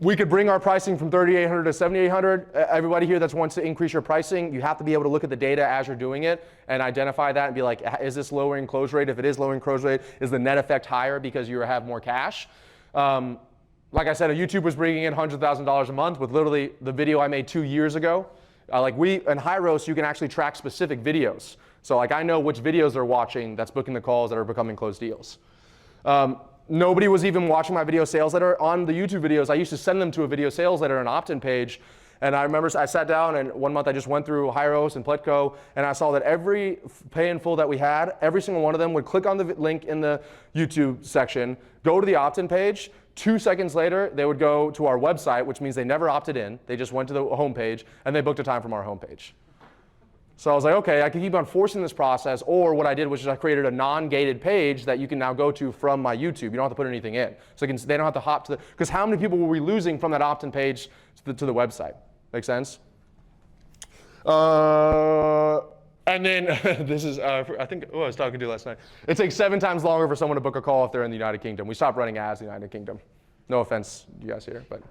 A: We could bring our pricing from $3,800 to $7,800. Everybody here that wants to increase your pricing, you have to be able to look at the data as you're doing it and identify that and be like, is this lowering close rate? If it is lowering close rate, is the net effect higher because you have more cash? Like I said, a YouTuber's bringing in $100,000 a month with literally the video I made 2 years ago. In Hyros, you can actually track specific videos. So like I know which videos they're watching that's booking the calls that are becoming closed deals. Nobody was even watching my video sales letter. On the YouTube videos, I used to send them to a video sales letter, an opt-in page. And I remember I sat down and one month I just went through Hyros and Pletco and I saw that every pay in full that we had, every single one of them would click on the link in the YouTube section, go to the opt-in page. 2 seconds later, they would go to our website, which means they never opted in. They just went to the homepage and they booked a time from our homepage. So I was like, okay, I can keep on forcing this process, or what I did was just I created a non-gated page that you can now go to from my YouTube. You don't have to put anything in. So they don't have to hop to the, because how many people were we losing from that opt-in page to the website? Make sense? And then this is, I think, I was talking to you last night. It takes 7 times longer for someone to book a call if they're in the United Kingdom. We stopped running ads in the United Kingdom. No offense, you guys here, but.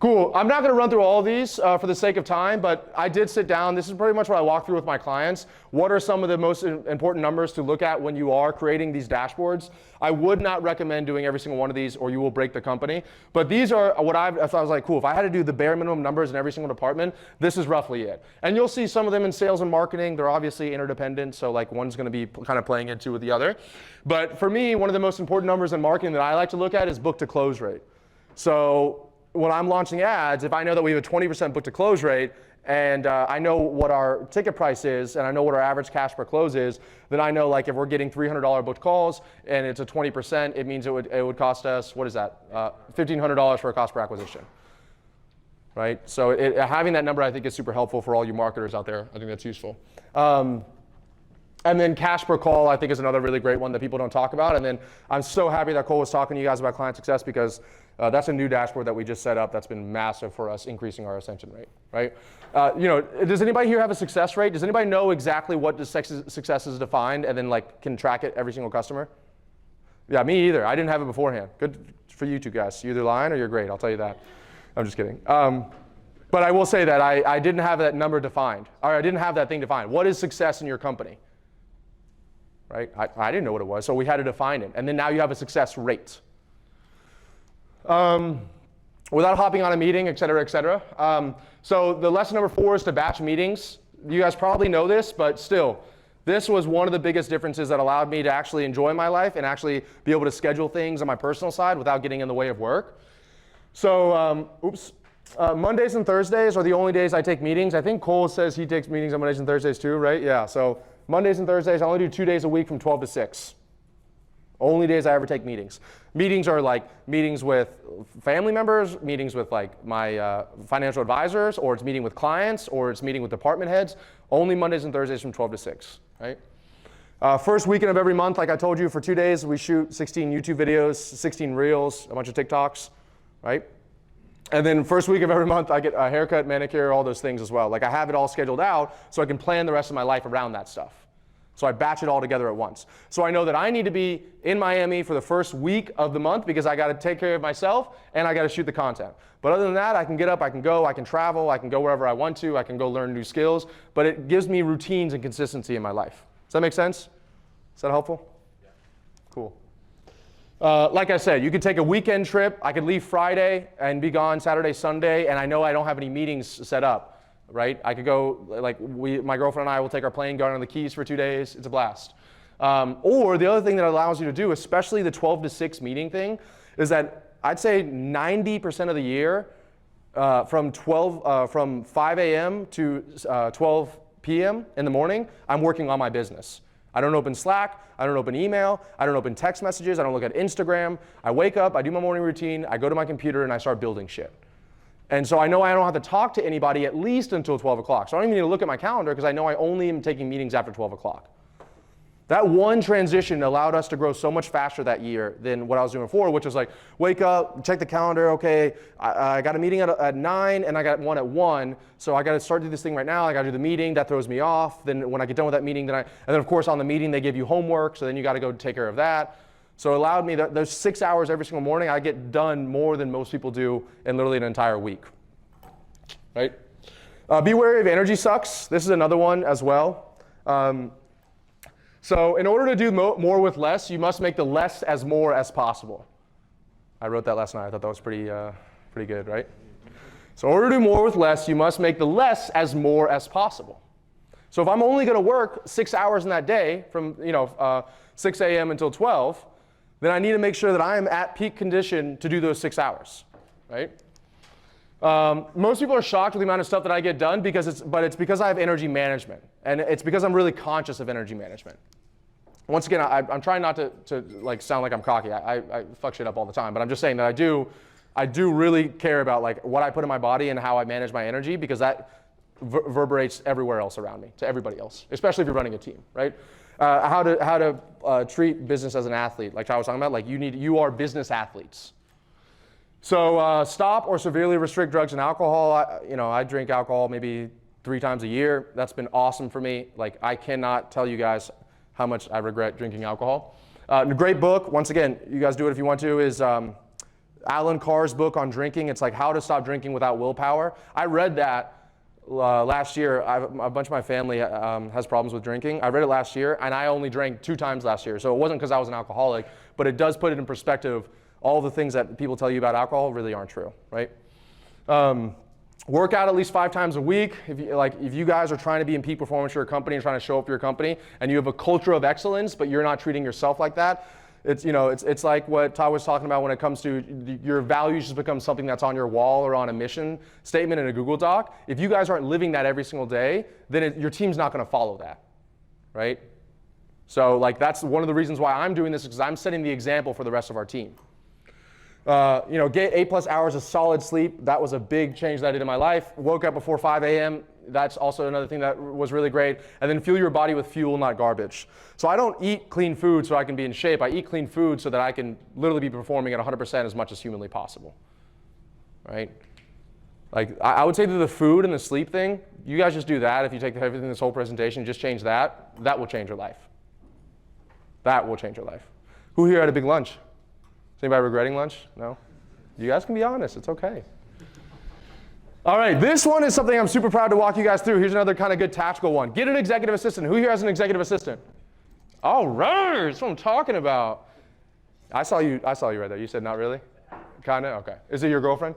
A: Cool. I'm not going to run through all of these for the sake of time, but I did sit down. This is pretty much what I walk through with my clients. What are some of the most important numbers to look at when you are creating these dashboards? I would not recommend doing every single one of these or you will break the company. But these are what I was like, cool, if I had to do the bare minimum numbers in every single department, this is roughly it. And you'll see some of them in sales and marketing. They're obviously interdependent, so like one's going to be kind of playing into with the other. But for me, one of the most important numbers in marketing that I like to look at is book to close rate. So when I'm launching ads, if I know that we have a 20% book to close rate, and I know what our ticket price is, and I know what our average cash per close is, then I know like if we're getting $300 booked calls and it's a 20%, it means it would cost us, what is that? $1,500 for a cost per acquisition, right? So having that number I think is super helpful for all you marketers out there. I think that's useful. And then cash per call I think is another really great one that people don't talk about. And then I'm so happy that Cole was talking to you guys about client success because that's a new dashboard that we just set up that's been massive for us, increasing our ascension rate, right? Does anybody here have a success rate? Does anybody know exactly what the success is defined and then like can track it every single customer? Yeah, me either. I didn't have it beforehand. Good for you two guys. You're either lying or you're great, I'll tell you that. I'm just kidding. But I will say that I didn't have that number defined, or I didn't have that thing defined. What is success in your company? Right? I didn't know what it was, so we had to define it. And then now you have a success rate. Without hopping on a meeting, et cetera, et cetera. So the lesson number 4 is to batch meetings. You guys probably know this, but still, this was one of the biggest differences that allowed me to actually enjoy my life and actually be able to schedule things on my personal side without getting in the way of work. So, Mondays and Thursdays are the only days I take meetings. I think Cole says he takes meetings on Mondays and Thursdays too, right? Yeah, so Mondays and Thursdays, I only do 2 days a week from 12 to 6. Only days I ever take meetings. Meetings are like meetings with family members, meetings with like my financial advisors, or it's meeting with clients, or it's meeting with department heads. Only Mondays and Thursdays from 12 to 6, right? First weekend of every month, like I told you, for 2 days, we shoot 16 YouTube videos, 16 Reels, a bunch of TikToks, right? And then first week of every month, I get a haircut, manicure, all those things as well. Like I have it all scheduled out so I can plan the rest of my life around that stuff. So I batch it all together at once. So I know that I need to be in Miami for the first week of the month because I got to take care of myself and I got to shoot the content. But other than that, I can get up, I can go, I can travel, I can go wherever I want to, I can go learn new skills, but it gives me routines and consistency in my life. Does that make sense? Is that helpful? Yeah. Cool. Like I said, you could take a weekend trip. I could leave Friday and be gone Saturday, Sunday, and I know I don't have any meetings set up. right? I could go, like my girlfriend and I will take our plane, go down to the Keys for 2 days. It's a blast. Or the other thing that allows you to do, especially the 12 to 6 meeting thing, is that I'd say 90% of the year, from 5 a.m. to 12 p.m. in the morning, I'm working on my business. I don't open Slack, I don't open email, I don't open text messages, I don't look at Instagram. I wake up, I do my morning routine, I go to my computer and I start building shit. And so I know I don't have to talk to anybody at least until 12 o'clock. So I don't even need to look at my calendar because I know I only am taking meetings after 12 o'clock. That one transition allowed us to grow so much faster that year than what I was doing before, which was like, wake up, check the calendar, okay, I got a meeting at 9 and I got one at 1, so I got to start to do this thing right now, I got to do the meeting, that throws me off. Then when I get done with that meeting, and then of course on the meeting they give you homework, so then you got to go take care of that. So it allowed me, those 6 hours every single morning, I get done more than most people do in literally an entire week, right? Be wary of energy sucks. This is another one as well. So in order to do more with less, you must make the less as more as possible. I wrote that last night. I thought that was pretty good, right? So in order to do more with less, you must make the less as more as possible. So if I'm only going to work 6 hours in that day from 6 a.m. until 12, then I need to make sure that I am at peak condition to do those 6 hours, right? Most people are shocked with the amount of stuff that I get done but it's because I have energy management, and it's because I'm really conscious of energy management. Once again, I'm trying not to like sound like I'm cocky. I fuck shit up all the time, but I'm just saying that I do really care about like what I put in my body and how I manage my energy, because that reverberates everywhere else around me, to everybody else, especially if you're running a team, right? How to treat business as an athlete, like I was talking about, like you are business athletes. So stop or severely restrict drugs and alcohol. I drink alcohol maybe 3 times a year. That's been awesome for me. Like, I cannot tell you guys how much I regret drinking alcohol. A great book, once again, you guys do it if you want to, is Alan Carr's book on drinking. It's like How to Stop Drinking Without Willpower. I read that last year. A bunch of my family has problems with drinking. I read it last year, and I only drank 2 times last year. So it wasn't because I was an alcoholic, but it does put it in perspective. All the things that people tell you about alcohol really aren't true, right? Work out at least 5 times a week. If you guys are trying to be in peak performance for your company and trying to show up for your company, and you have a culture of excellence, but you're not treating yourself like that, it's like what Todd was talking about when it comes to your values just become something that's on your wall or on a mission statement in a Google Doc. If you guys aren't living that every single day, then your team's not going to follow that, right? So like that's one of the reasons why I'm doing this, because I'm setting the example for the rest of our team. Get 8+ hours of solid sleep. That was a big change that I did in my life. Woke up before 5 a.m. That's also another thing that was really great. And then fuel your body with fuel, not garbage. So I don't eat clean food so I can be in shape. I eat clean food so that I can literally be performing at 100% as much as humanly possible, right? Like, I would say that the food and the sleep thing, you guys just do that. If you take everything, this whole presentation, just change that. That will change your life. That will change your life. Who here had a big lunch? Is anybody regretting lunch? No? You guys can be honest. It's okay. All right, this one is something I'm super proud to walk you guys through. Here's another kind of good tactical one. Get an executive assistant. Who here has an executive assistant? All right, that's what I'm talking about. I saw you right there. You said not really? Kind of? Okay. Is it your girlfriend?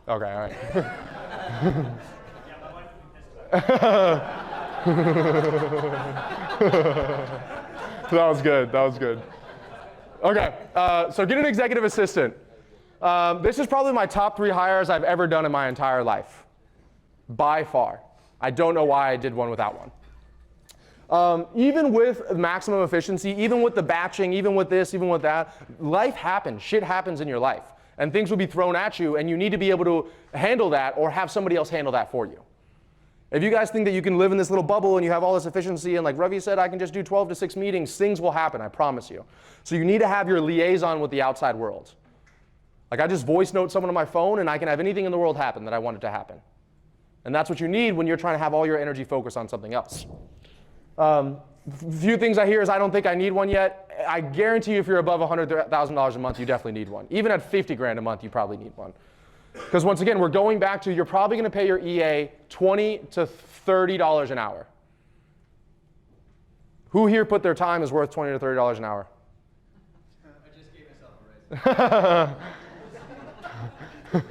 A: No. Okay, all right.
B: Yeah, my wife would be pissed about it.
A: That was good. That was good. Okay, so get an executive assistant. This is probably my top 3 hires I've ever done in my entire life, by far. I don't know why I did one without one. Even with maximum efficiency, even with the batching, even with this, even with that, life happens. Shit happens in your life, and things will be thrown at you, and you need to be able to handle that or have somebody else handle that for you. If you guys think that you can live in this little bubble and you have all this efficiency, and like Ravi said, I can just do 12 to 6 meetings, things will happen, I promise you. So you need to have your liaison with the outside world. Like, I just voice note someone on my phone and I can have anything in the world happen that I want it to happen. And that's what you need when you're trying to have all your energy focused on something else. Few things I hear is I don't think I need one yet. I guarantee you if you're above $100,000 a month, you definitely need one. Even at 50 grand a month, you probably need one. Because once again, we're going back to you're probably going to pay your EA $20 to $30 an hour. Who here put their time is worth $20 to $30 an hour?
B: I just gave myself a raise.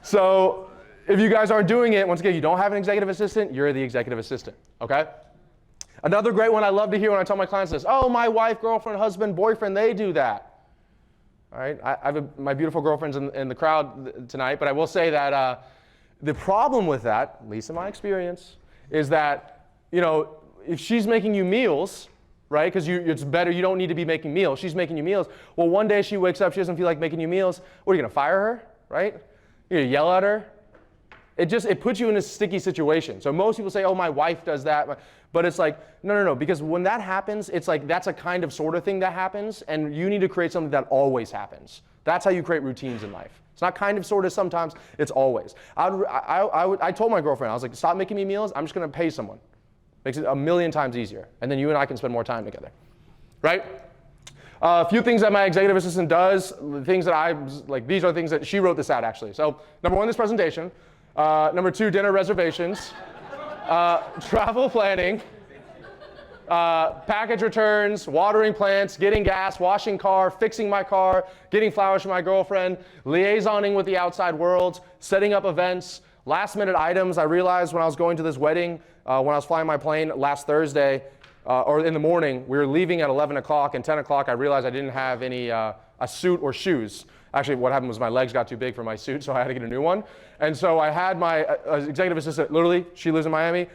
A: So if you guys aren't doing it, once again, you don't have an executive assistant, you're the executive assistant, okay? Another great one I love to hear when I tell my clients this, oh, my wife, girlfriend, husband, boyfriend, they do that. All right, I have my beautiful girlfriends in the crowd tonight, but I will say that the problem with that, at least in my experience, is that, you know, if she's making you meals, right, because it's better, you don't need to be making meals, she's making you meals, well, one day she wakes up, she doesn't feel like making you meals, what, are you going to fire her, right? You're going to yell at her? It puts you in a sticky situation. So most people say, oh, my wife does that. But it's like, no, because when that happens, it's like that's a kind of sort of thing that happens, and you need to create something that always happens. That's how you create routines in life. It's not kind of, sort of, sometimes, it's always. I told my girlfriend, I was like, stop making me meals, I'm just going to pay someone. Makes it a million times easier. And then you and I can spend more time together, right? A few things that my executive assistant does, things that these are things that she wrote this out, actually. So number one, this presentation. Number two, dinner reservations, travel planning, package returns, watering plants, getting gas, washing car, fixing my car, getting flowers for my girlfriend, liaisoning with the outside world, setting up events, last minute items. I realized when I was going to this wedding, when I was flying my plane last Thursday, or in the morning, we were leaving at 11 o'clock, and 10 o'clock I realized I didn't have any a suit or shoes. Actually, what happened was my legs got too big for my suit, so I had to get a new one. And so I had my executive assistant, literally, she lives in Miami,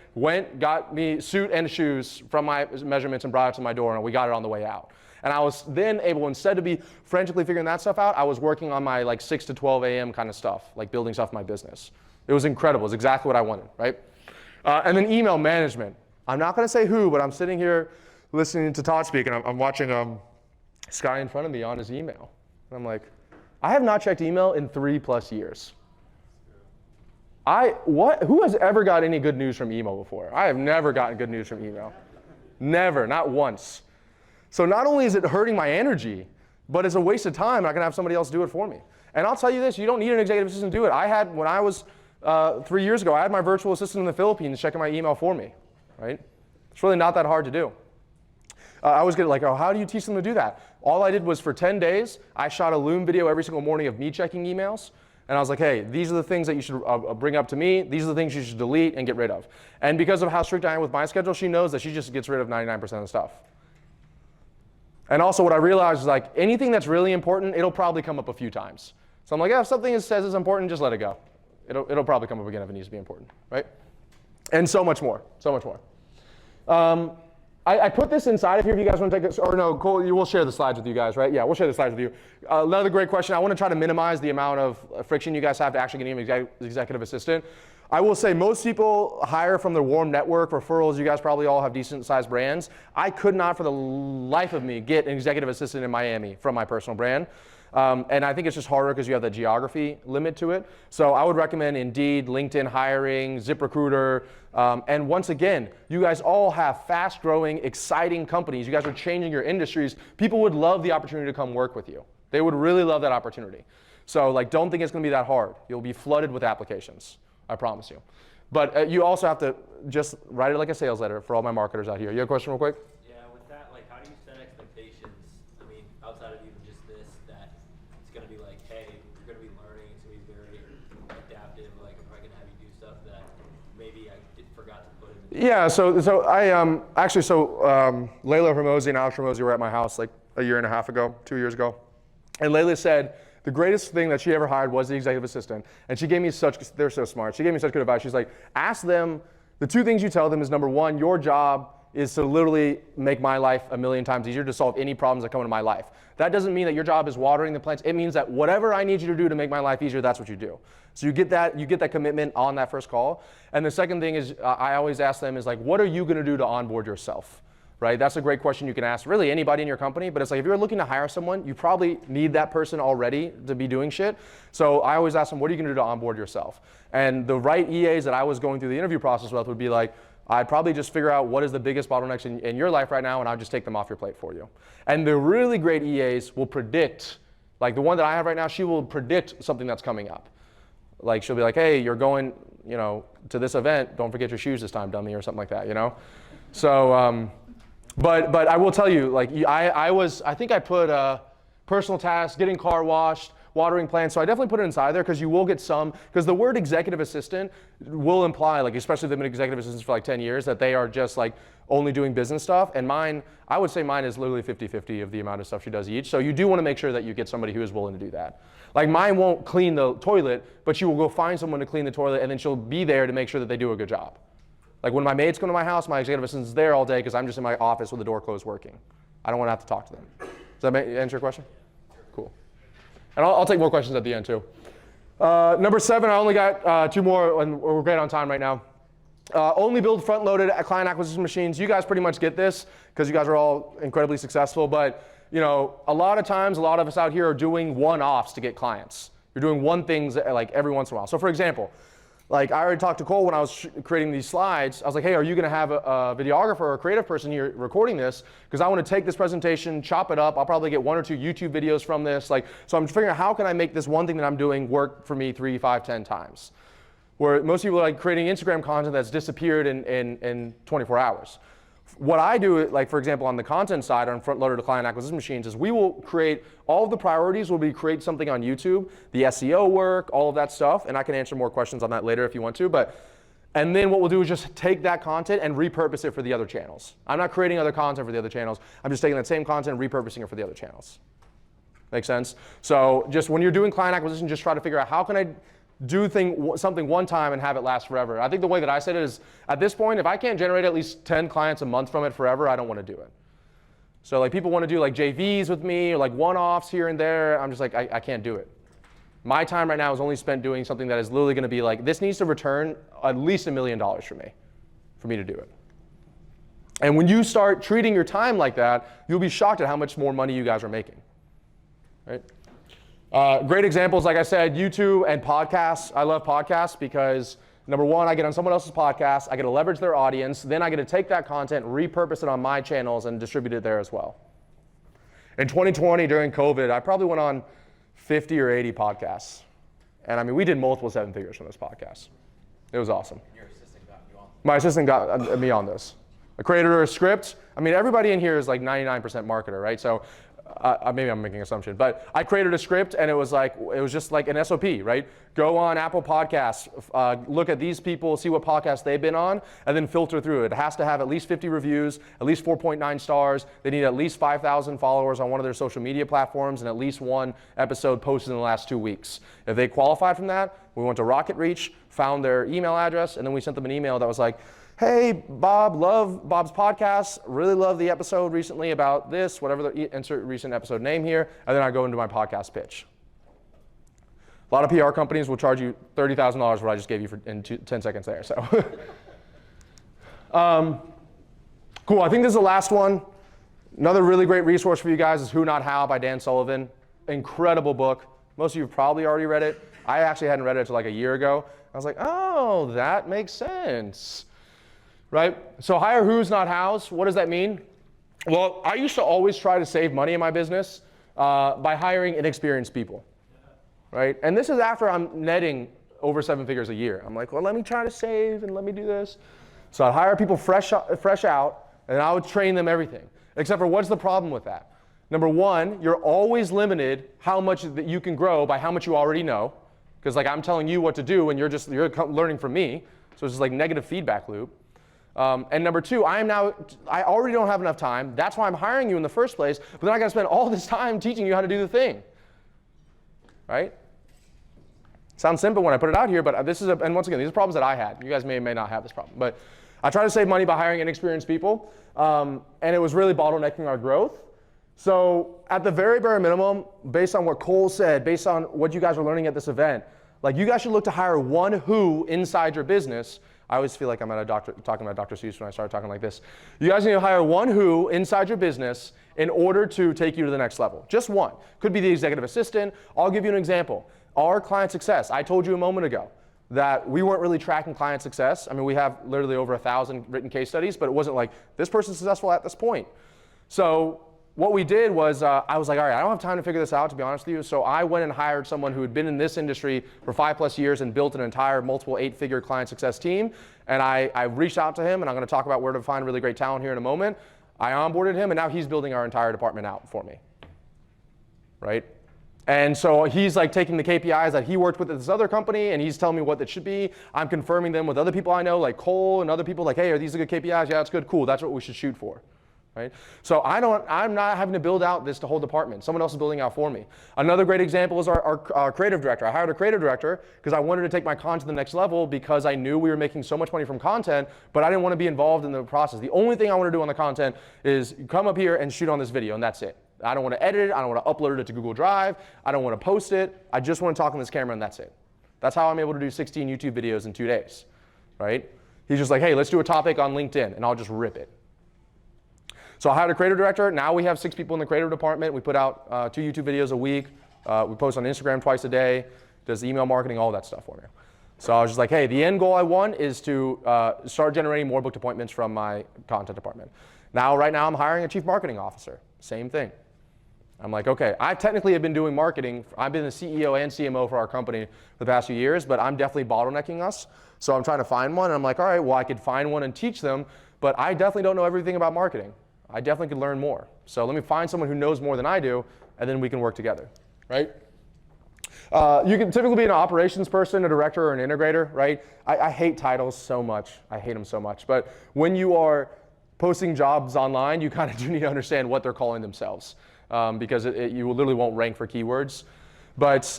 A: got me suit and shoes from my measurements and brought it to my door, and we got it on the way out. And I was then able, instead to be frantically figuring that stuff out, I was working on my 6 to 12 a.m. kind of stuff, like building stuff in my business. It was incredible. It was exactly what I wanted, right? And then email management. I'm not going to say who, but I'm sitting here listening to Todd speak, and I'm watching this guy in front of me on his email. And I'm like, I have not checked email in 3+ years. Who has ever got any good news from email before? I have never gotten good news from email. Never, not once. So not only is it hurting my energy, but it's a waste of time. I can have somebody else do it for me. And I'll tell you this, you don't need an executive assistant to do it. When I was 3 years ago, I had my virtual assistant in the Philippines checking my email for me, right? It's really not that hard to do. I was getting oh, how do you teach them to do that? All I did was for 10 days, I shot a Loom video every single morning of me checking emails. And I was like, hey, these are the things that you should bring up to me. These are the things you should delete and get rid of. And because of how strict I am with my schedule, she knows that she just gets rid of 99% of the stuff. And also what I realized is anything that's really important, it'll probably come up a few times. So I'm like, yeah, if something says it's important, just let it go. It'll probably come up again if it needs to be important, right? And so much more, so much more. I put this inside of here if you guys want to take it, or no, Cole, we'll share the slides with you guys, right? Yeah, we'll share the slides with you. Another great question. I want to try to minimize the amount of friction you guys have to actually get an executive assistant. I will say most people hire from their warm network, referrals. You guys probably all have decent sized brands. I could not for the life of me get an executive assistant in Miami from my personal brand. And I think it's just harder because you have the geography limit to it. So I would recommend Indeed, LinkedIn Hiring, ZipRecruiter. And once again, you guys all have fast growing, exciting companies. You guys are changing your industries. People would love the opportunity to come work with you. They would really love that opportunity. So don't think it's going to be that hard. You'll be flooded with applications. I promise you. But you also have to just write it like a sales letter for all my marketers out here. You have a question real quick?
C: Yeah, with that, how do you set expectations? I mean, outside of even just this, that it's going to be hey, you're going to be learning, it's going to be very adaptive. I'm probably going to have you do stuff that maybe I forgot to put in.
A: Yeah, so I Layla Hormozi and Alex Hormozi were at my house a year and a half ago, 2 years ago. And Layla said, the greatest thing that she ever hired was the executive assistant. And she gave me they're so smart. She gave me such good advice. She's like, ask them, the two things you tell them is number one, your job is to literally make my life a million times easier to solve any problems that come into my life. That doesn't mean that your job is watering the plants. It means that whatever I need you to do to make my life easier, that's what you do. So you get that commitment on that first call. And the second thing is, I always ask them is what are you gonna do to onboard yourself? Right? That's a great question you can ask really anybody in your company, but it's if you're looking to hire someone, you probably need that person already to be doing shit. So I always ask them, what are you gonna do to onboard yourself? And the right EAs that I was going through the interview process with would be I'd probably just figure out what is the biggest bottlenecks in your life right now, and I'll just take them off your plate for you. And the really great EAs will predict, the one that I have right now, she will predict something that's coming up. She'll be hey, you're going, to this event, don't forget your shoes this time, dummy, or something like that, So, But I will tell you, I think I put personal tasks, getting car washed, watering plants. So I definitely put it inside there because you will get some, because the word executive assistant will imply, like, especially if they've been executive assistants for like 10 years, that they are just like only doing business stuff. And mine, I would say mine is literally 50-50 of the amount of stuff she does each. So you do want to make sure that you get somebody who is willing to do that. Like mine won't clean the toilet, but she will go find someone to clean the toilet, and then she'll be there to make sure that they do a good job. Like when my maids come to my house, my executive assistant's there all day because I'm just in my office with the door closed working. I don't want to have to talk to them. Does that answer your question? Cool. And I'll take more questions at the end too. Number 7, I only got 2 more, and we're great on time right now. Only build front-loaded client acquisition machines. You guys pretty much get this because you guys are all incredibly successful. But you know, a lot of times, a lot of us out here are doing one-offs to get clients. You're doing one thing like every once in a while. So for example, like I already talked to Cole when I was creating these slides. I was like, hey, are you going to have a videographer or a creative person here recording this? Because I want to take this presentation, chop it up. I'll probably get 1 or 2 YouTube videos from this. Like, so I'm figuring out how can I make this one thing that I'm doing work for me 3, 5, 10 times. Where most people are like creating Instagram content that's disappeared in 24 hours. What I do, like for example, on the content side on front-loaded client acquisition machines, is we will create all of the priorities. Will be create something on YouTube, the SEO work, all of that stuff, and I can answer more questions on that later if you want to. And then what we'll do is just take that content and repurpose it for the other channels. I'm not creating other content for the other channels. I'm just taking that same content and repurposing it for the other channels. Make sense? So just when you're doing client acquisition, just try to figure out how can I do something one time and have it last forever. I think the way that I said it is, at this point, if I can't generate at least 10 clients a month from it forever, I don't want to do it. So like people want to do like JVs with me or like one-offs here and there. I'm just like, I can't do it. My time right now is only spent doing something that is literally going to be like, this needs to return at least $1 million for me to do it. And when you start treating your time like that, you'll be shocked at how much more money you guys are making, right? Great examples, like I said, YouTube and podcasts. I love podcasts because number 1, I get on someone else's podcast, I get to leverage their audience, then I get to take that content, repurpose it on my channels, and distribute it there as well. In 2020, during COVID, I probably went on 50 or 80 podcasts. And I mean, we did multiple 7 figures from those podcasts. It was awesome. And your assistant got you on? My assistant got me on this. I created a script. I mean, everybody in here is like 99% marketer, right? So maybe I'm making an assumption, but I created a script and it was just like an SOP, right? Go on Apple Podcasts, look at these people, see what podcasts they've been on, and then filter through it. It has to have at least 50 reviews, at least 4.9 stars. They need at least 5,000 followers on one of their social media platforms and at least 1 episode posted in the last 2 weeks. If they qualified from that, we went to Rocket Reach, found their email address, and then we sent them an email that was like, hey, Bob, love Bob's podcast. Really love the episode recently about this, whatever the insert recent episode name here. And then I go into my podcast pitch. A lot of PR companies will charge you $30,000 what I just gave you in 10 seconds there. So, cool. I think this is the last one. Another really great resource for you guys is Who Not How by Dan Sullivan. Incredible book. Most of you have probably already read it. I actually hadn't read it until like a year ago. I was like, oh, that makes sense. Right? So hire who's, not hows. What does that mean? Well, I used to always try to save money in my business by hiring inexperienced people. Right? And this is after I'm netting over 7 figures a year. I'm like, well, let me try to save and let me do this. So I'd hire people fresh out, and I would train them everything. Except for what's the problem with that? Number 1, you're always limited how much that you can grow by how much you already know. Because like I'm telling you what to do, and you're learning from me. So it's just like negative feedback loop. And number 2, I already don't have enough time. That's why I'm hiring you in the first place. But then I got to spend all this time teaching you how to do the thing. Right? Sounds simple when I put it out here, but and once again, these are problems that I had. You guys may or may not have this problem. But I try to save money by hiring inexperienced people. And it was really bottlenecking our growth. So at the very bare minimum, based on what Cole said, based on what you guys are learning at this event, like you guys should look to hire one who inside your business. I always feel like I'm talking about Dr. Seuss when I start talking like this. You guys need to hire one who inside your business in order to take you to the next level. Just one. Could be the executive assistant. I'll give you an example. Our client success. I told you a moment ago that we weren't really tracking client success. I mean, we have literally over 1,000 written case studies, but it wasn't like this person's successful at this point. So what we did was I was like, all right, I don't have time to figure this out, to be honest with you. So I went and hired someone who had been in this industry for 5+ years and built an entire multiple 8-figure client success team. And I reached out to him, and I'm going to talk about where to find really great talent here in a moment. I onboarded him, and now he's building our entire department out for me. Right? And so he's like taking the KPIs that he worked with at this other company, and he's telling me what that should be. I'm confirming them with other people I know, like Cole and other people, like, hey, are these the good KPIs? Yeah, that's good, cool, that's what we should shoot for. Right? So I'm not having to build out this whole department. Someone else is building out for me. Another great example is our creative director. I hired a creative director because I wanted to take my content to the next level because I knew we were making so much money from content, but I didn't want to be involved in the process. The only thing I want to do on the content is come up here and shoot on this video, and that's it. I don't want to edit it. I don't want to upload it to Google Drive. I don't want to post it. I just want to talk on this camera, and that's it. That's how I'm able to do 16 YouTube videos in 2 days. Right? He's just like, hey, let's do a topic on LinkedIn, and I'll just rip it. So I hired a creative director. Now we have 6 people in the creative department. We put out 2 YouTube videos a week. We post on Instagram twice a day. Does email marketing, all that stuff for me. So I was just like, hey, the end goal I want is to start generating more booked appointments from my content department. Right now I'm hiring a chief marketing officer. Same thing. I'm like, okay, I technically have been doing marketing. I've been the CEO and CMO for our company for the past few years, but I'm definitely bottlenecking us. So I'm trying to find one. And I'm like, all right, well, I could find one and teach them, but I definitely don't know everything about marketing. I definitely could learn more. So let me find someone who knows more than I do, and then we can work together, right? You can typically be an operations person, a director, or an integrator, right? I hate titles so much. I hate them so much. But when you are posting jobs online, you kind of do need to understand what they're calling themselves because you literally won't rank for keywords. But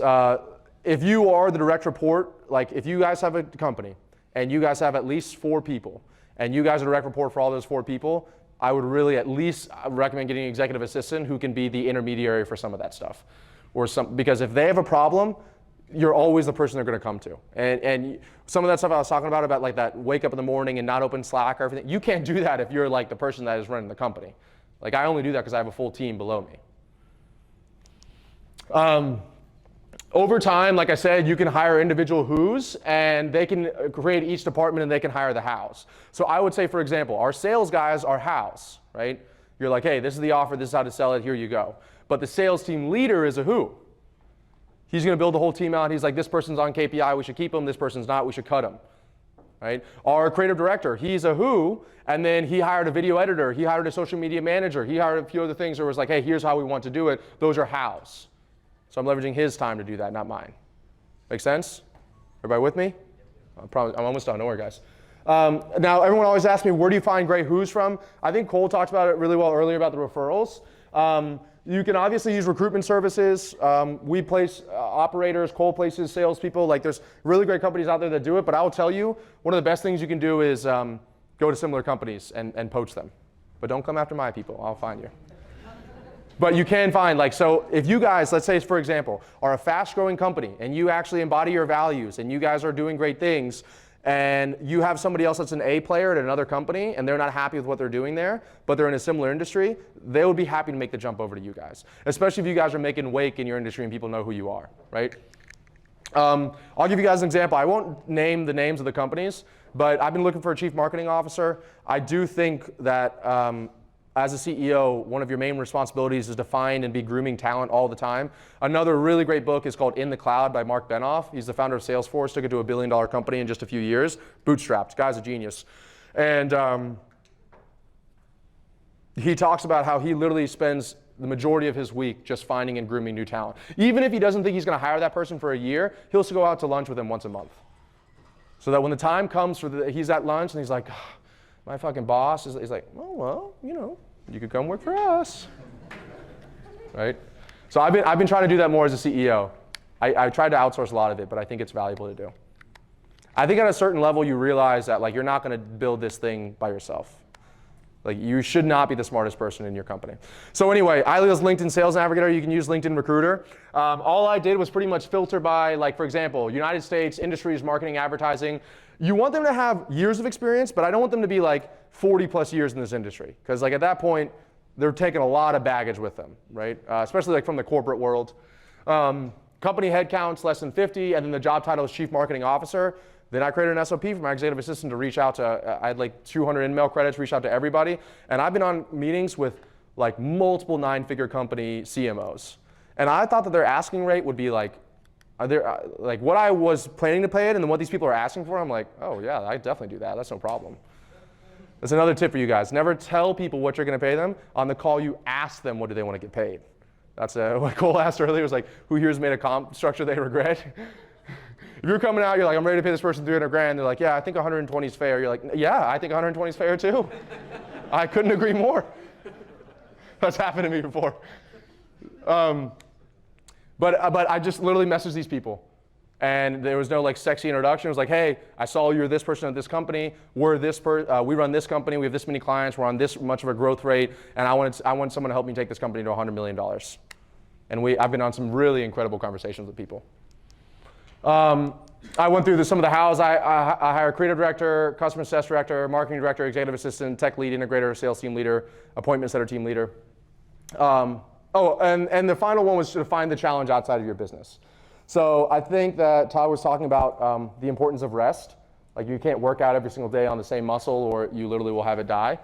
A: if you are the direct report, like if you guys have a company and you guys have at least 4 people, and you guys are direct report for all those 4 people, I would really at least recommend getting an executive assistant who can be the intermediary for some of that stuff. Because if they have a problem, you're always the person they're going to come to. And some of that stuff I was talking about like that wake up in the morning and not open Slack or everything, you can't do that if you're like the person that is running the company. Like I only do that because I have a full team below me. Over time, like I said, you can hire individual who's, and they can create each department and they can hire the hows. So I would say, for example, our sales guys are hows, right? You're like, hey, this is the offer, this is how to sell it, here you go. But the sales team leader is a who. He's going to build the whole team out. He's like, this person's on KPI, we should keep him. This person's not, we should cut him. Right? Our creative director, he's a who, and then he hired a video editor, he hired a social media manager, he hired a few other things where it was like, hey, here's how we want to do it. Those are hows. So I'm leveraging his time to do that, not mine. Make sense? Everybody with me? I'm almost done, don't worry guys. Now everyone always asks me, where do you find great who's from? I think Cole talked about it really well earlier about the referrals. You can obviously use recruitment services. We place operators, Cole places salespeople. Like there's really great companies out there that do it, but I will tell you, one of the best things you can do is go to similar companies and poach them. But don't come after my people, I'll find you. But you can find, like, so if you guys, let's say for example, are a fast growing company and you actually embody your values and you guys are doing great things and you have somebody else that's an A player at another company and they're not happy with what they're doing there, but they're in a similar industry, they would be happy to make the jump over to you guys. Especially if you guys are making wake in your industry and people know who you are, right? I'll give you guys an example. I won't name the names of the companies, but I've been looking for a chief marketing officer. I do think that as a CEO, one of your main responsibilities is to find and be grooming talent all the time. Another really great book is called In the Cloud by Mark Benoff. He's the founder of Salesforce, took it to $1 billion company in just a few years, bootstrapped. Guy's a genius. And he talks about how he literally spends the majority of his week just finding and grooming new talent. Even if he doesn't think he's going to hire that person for a year, he'll still go out to lunch with him once a month. So that when the time comes he's at lunch and he's like, my fucking boss is he's like, oh, well, you know, you could come work for us, right? So I've been trying to do that more as a CEO. I tried to outsource a lot of it, but I think it's valuable to do. I think at a certain level you realize that like you're not going to build this thing by yourself. Like you should not be the smartest person in your company. So anyway, I use LinkedIn Sales Navigator. You can use LinkedIn Recruiter. All I did was pretty much filter by, like, for example, United States, industries, marketing, advertising. You want them to have years of experience, but I don't want them to be like 40 plus years in this industry. Because like at that point, they're taking a lot of baggage with them, right? Especially like from the corporate world. Company headcounts less than 50, and then the job title is Chief Marketing Officer. Then I created an SOP for my executive assistant to reach out to, I had like 200 email credits, reach out to everybody. And I've been on meetings with like multiple 9-figure company CMOs. And I thought that their asking rate would be like, like what I was planning to pay it and then what these people are asking for, I'm like, oh yeah, I definitely do that, that's no problem. That's another tip for you guys. Never tell people what you're gonna pay them. On the call, you ask them what do they wanna get paid. That's what Cole asked earlier, was like, who here's made a comp structure they regret? If you're coming out, you're like, I'm ready to pay this person 300 grand. They're like, yeah, I think 120 is fair. You're like, yeah, I think 120 is fair too. I couldn't agree more. That's happened to me before. But I just literally messaged these people. And there was no like sexy introduction. It was like, hey, I saw you're this person at this company. We're we run this company. We have this many clients. We're on this much of a growth rate. And I want someone to help me take this company to $100 million. And I've been on some really incredible conversations with people. I went through some of the hows. I hired creative director, customer success director, marketing director, executive assistant, tech lead, integrator, sales team leader, appointment setter team leader. And the final one was to find the challenge outside of your business. So I think that Todd was talking about the importance of rest. Like you can't work out every single day on the same muscle or you literally will have it die.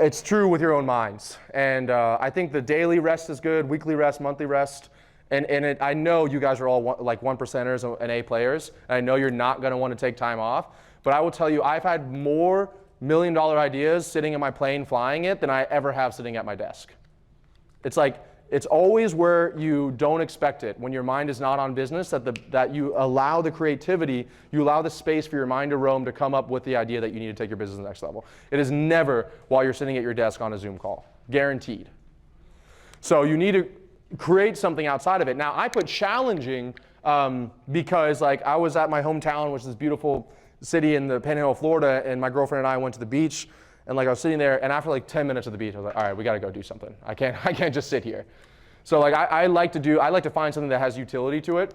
A: It's true with your own minds. And I think the daily rest is good, weekly rest, monthly rest. And I know you guys are all like 1%ers and A players. And I know you're not going to want to take time off. But I will tell you, I've had more $1 million ideas sitting in my plane flying it than I ever have sitting at my desk. It's like, it's always where you don't expect it. When your mind is not on business, that you allow the creativity, you allow the space for your mind to roam to come up with the idea that you need to take your business to the next level. It is never while you're sitting at your desk on a Zoom call, guaranteed. So you need to create something outside of it. Now I put challenging because like I was at my hometown, which is this beautiful city in the Panhandle of Florida, and my girlfriend and I went to the beach. And like I was sitting there, and after like 10 minutes of the beach, I was like, all right, we got to go do something. I can't just sit here. So like I like to find something that has utility to it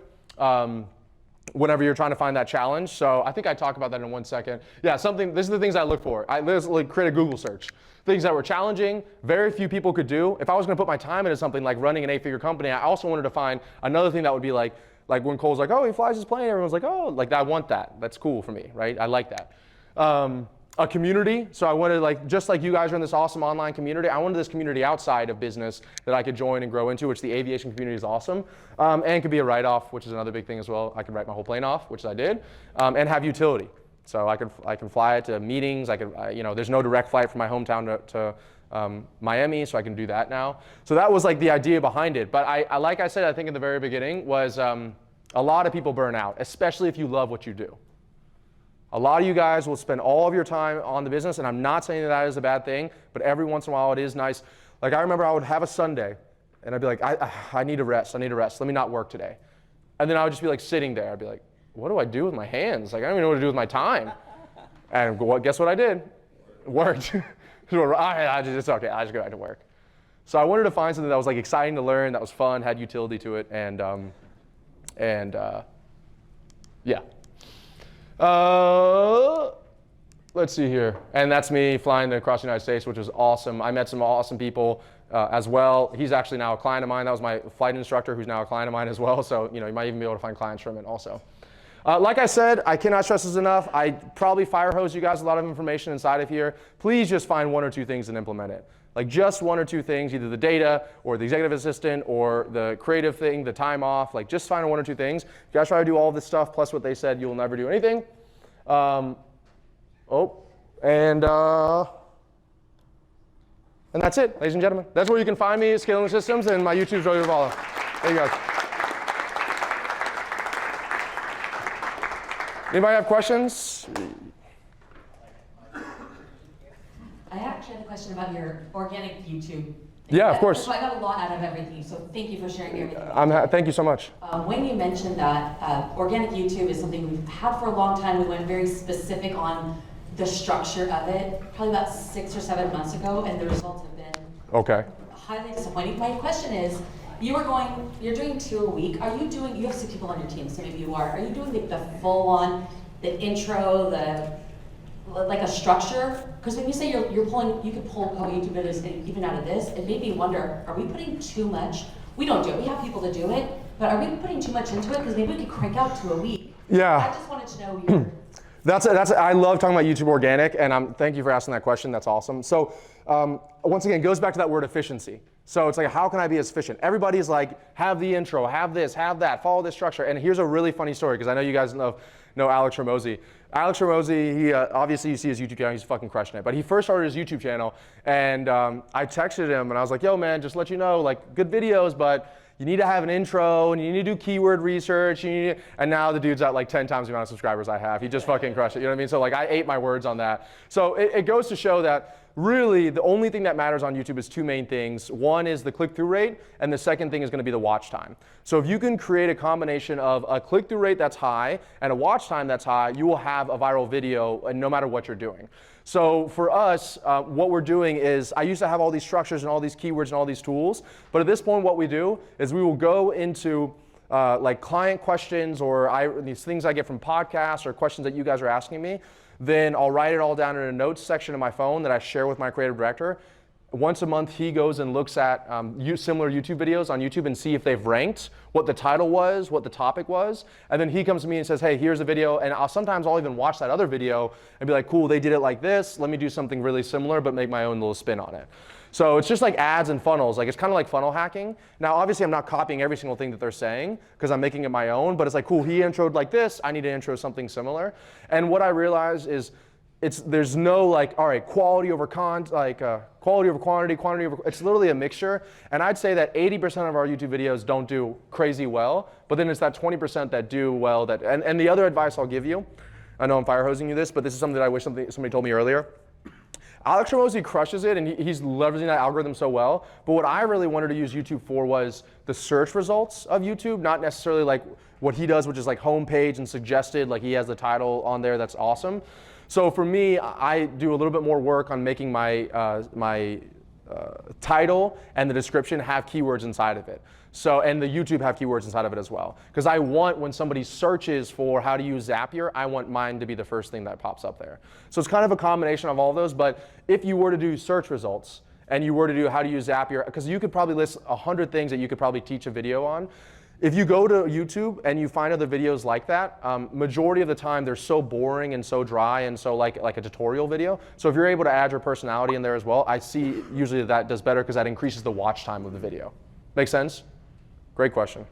A: whenever you're trying to find that challenge. So I think I talk about that in 1 second. Yeah, this is the things I look for. I like create a Google search. Things that were challenging, very few people could do. If I was going to put my time into something like running an 8-figure company, I also wanted to find another thing that would be like when Cole's like, oh, he flies his plane, everyone's like, oh, like I want that. That's cool for me, right? I like that. A community, so I wanted like, just like you guys are in this awesome online community, I wanted this community outside of business that I could join and grow into, which the aviation community is awesome. And could be a write-off, which is another big thing as well. I could write my whole plane off, which I did, and have utility. So I can fly it to meetings, there's no direct flight from my hometown to Miami, so I can do that now. So that was like the idea behind it. But I like I said, I think in the very beginning was a lot of people burn out, especially if you love what you do. A lot of you guys will spend all of your time on the business, and I'm not saying that is a bad thing, but every once in a while it is nice. Like I remember I would have a Sunday, and I'd be like, I need to rest, let me not work today. And then I would just be like sitting there, I'd be like, what do I do with my hands? Like I don't even know what to do with my time. And guess what I did? It worked. It's okay, I just go back to work. So I wanted to find something that was like exciting to learn, that was fun, had utility to it, and yeah. Let's see here. And that's me flying across the United States, which was awesome. I met some awesome people as well. He's actually now a client of mine. That was my flight instructor, who's now a client of mine as well. So, you might even be able to find clients from it also. Like I said, I cannot stress this enough. I probably fire hose you guys a lot of information inside of here. Please just find 1 or 2 things and implement it. Like just 1 or 2 things, either the data or the executive assistant or the creative thing, the time off. Like just find 1 or 2 things. If you guys try to do all this stuff plus what they said, you'll never do anything. And that's it, ladies and gentlemen. That's where you can find me, Scaling Systems, and my YouTube's Joey Ravallo. There you go. Anybody have questions?
D: I actually have a question about your organic YouTube.
A: Yeah, of course.
D: So I got a lot out of everything, so thank you for sharing everything.
A: Thank you so much.
D: When you mentioned that organic YouTube is something we've had for a long time, we went very specific on the structure of it, probably about 6 or 7 months ago, and the results have been highly disappointing. My question is, you're doing 2 a week. You have 6 people on your team, so maybe you are you doing the full on, the intro, like a structure? Because when you say you could pull a couple YouTube videos even out of this, it made me wonder, are we putting too much? We don't do it, we have people to do it, but are we putting too much into it? Because maybe we could crank out 2 a week.
A: Yeah.
D: I just wanted to know your...
A: I love talking about YouTube organic, and thank you for asking that question, that's awesome. So once again, it goes back to that word efficiency. So it's like, how can I be as efficient? Everybody's like, have the intro, have this, have that, follow this structure. And here's a really funny story, because I know you guys know Alex Hormozi. Alex Hormozi, he obviously you see his YouTube channel, he's fucking crushing it. But he first started his YouTube channel, and I texted him, and I was like, yo man, just let you know, like, good videos, but you need to have an intro, and you need to do keyword research, and now the dude's at like 10 times the amount of subscribers I have. He just fucking crushed it, you know what I mean? So like, I ate my words on that. So it goes to show that really the only thing that matters on YouTube is two main things. One is the click-through rate, and the second thing is gonna be the watch time. So if you can create a combination of a click-through rate that's high and a watch time that's high, you will have a viral video, and no matter what you're doing. So for us, what we're doing is, I used to have all these structures and all these keywords and all these tools, but at this point what we do is we will go into like client questions, or these things I get from podcasts or questions that you guys are asking me. Then I'll write it all down in a notes section of my phone that I share with my creative director. Once a month, he goes and looks at similar YouTube videos on YouTube and see if they've ranked, what the title was, what the topic was, and then he comes to me and says, hey, here's a video, and sometimes I'll even watch that other video and be like, cool, they did it like this, let me do something really similar, but make my own little spin on it. So it's just like ads and funnels, like it's kind of like funnel hacking. Now, obviously I'm not copying every single thing that they're saying, because I'm making it my own, but it's like, cool, he introed like this, I need to intro something similar. And what I realize is, there's no like, all right, quality over quality over quantity, quantity over, it's literally a mixture. And I'd say that 80% of our YouTube videos don't do crazy well, but then it's that 20% that do well. And the other advice I'll give you, I know I'm fire hosing you this, but this is something that I wish somebody told me earlier. Alex Hormozi crushes it, and he's leveraging that algorithm so well. But what I really wanted to use YouTube for was the search results of YouTube, not necessarily like what he does, which is like homepage and suggested, like he has the title on there, that's awesome. So for me, I do a little bit more work on making my title and the description have keywords inside of it. So, and the YouTube have keywords inside of it as well. Because I want, when somebody searches for how to use Zapier, I want mine to be the first thing that pops up there. So it's kind of a combination of all those, but if you were to do search results and you were to do how to use Zapier, because you could probably list 100 things that you could probably teach a video on. If you go to YouTube and you find other videos like that, majority of the time they're so boring and so dry and so like a tutorial video. So if you're able to add your personality in there as well, I see usually that does better because that increases the watch time of the video. Make sense? Great question.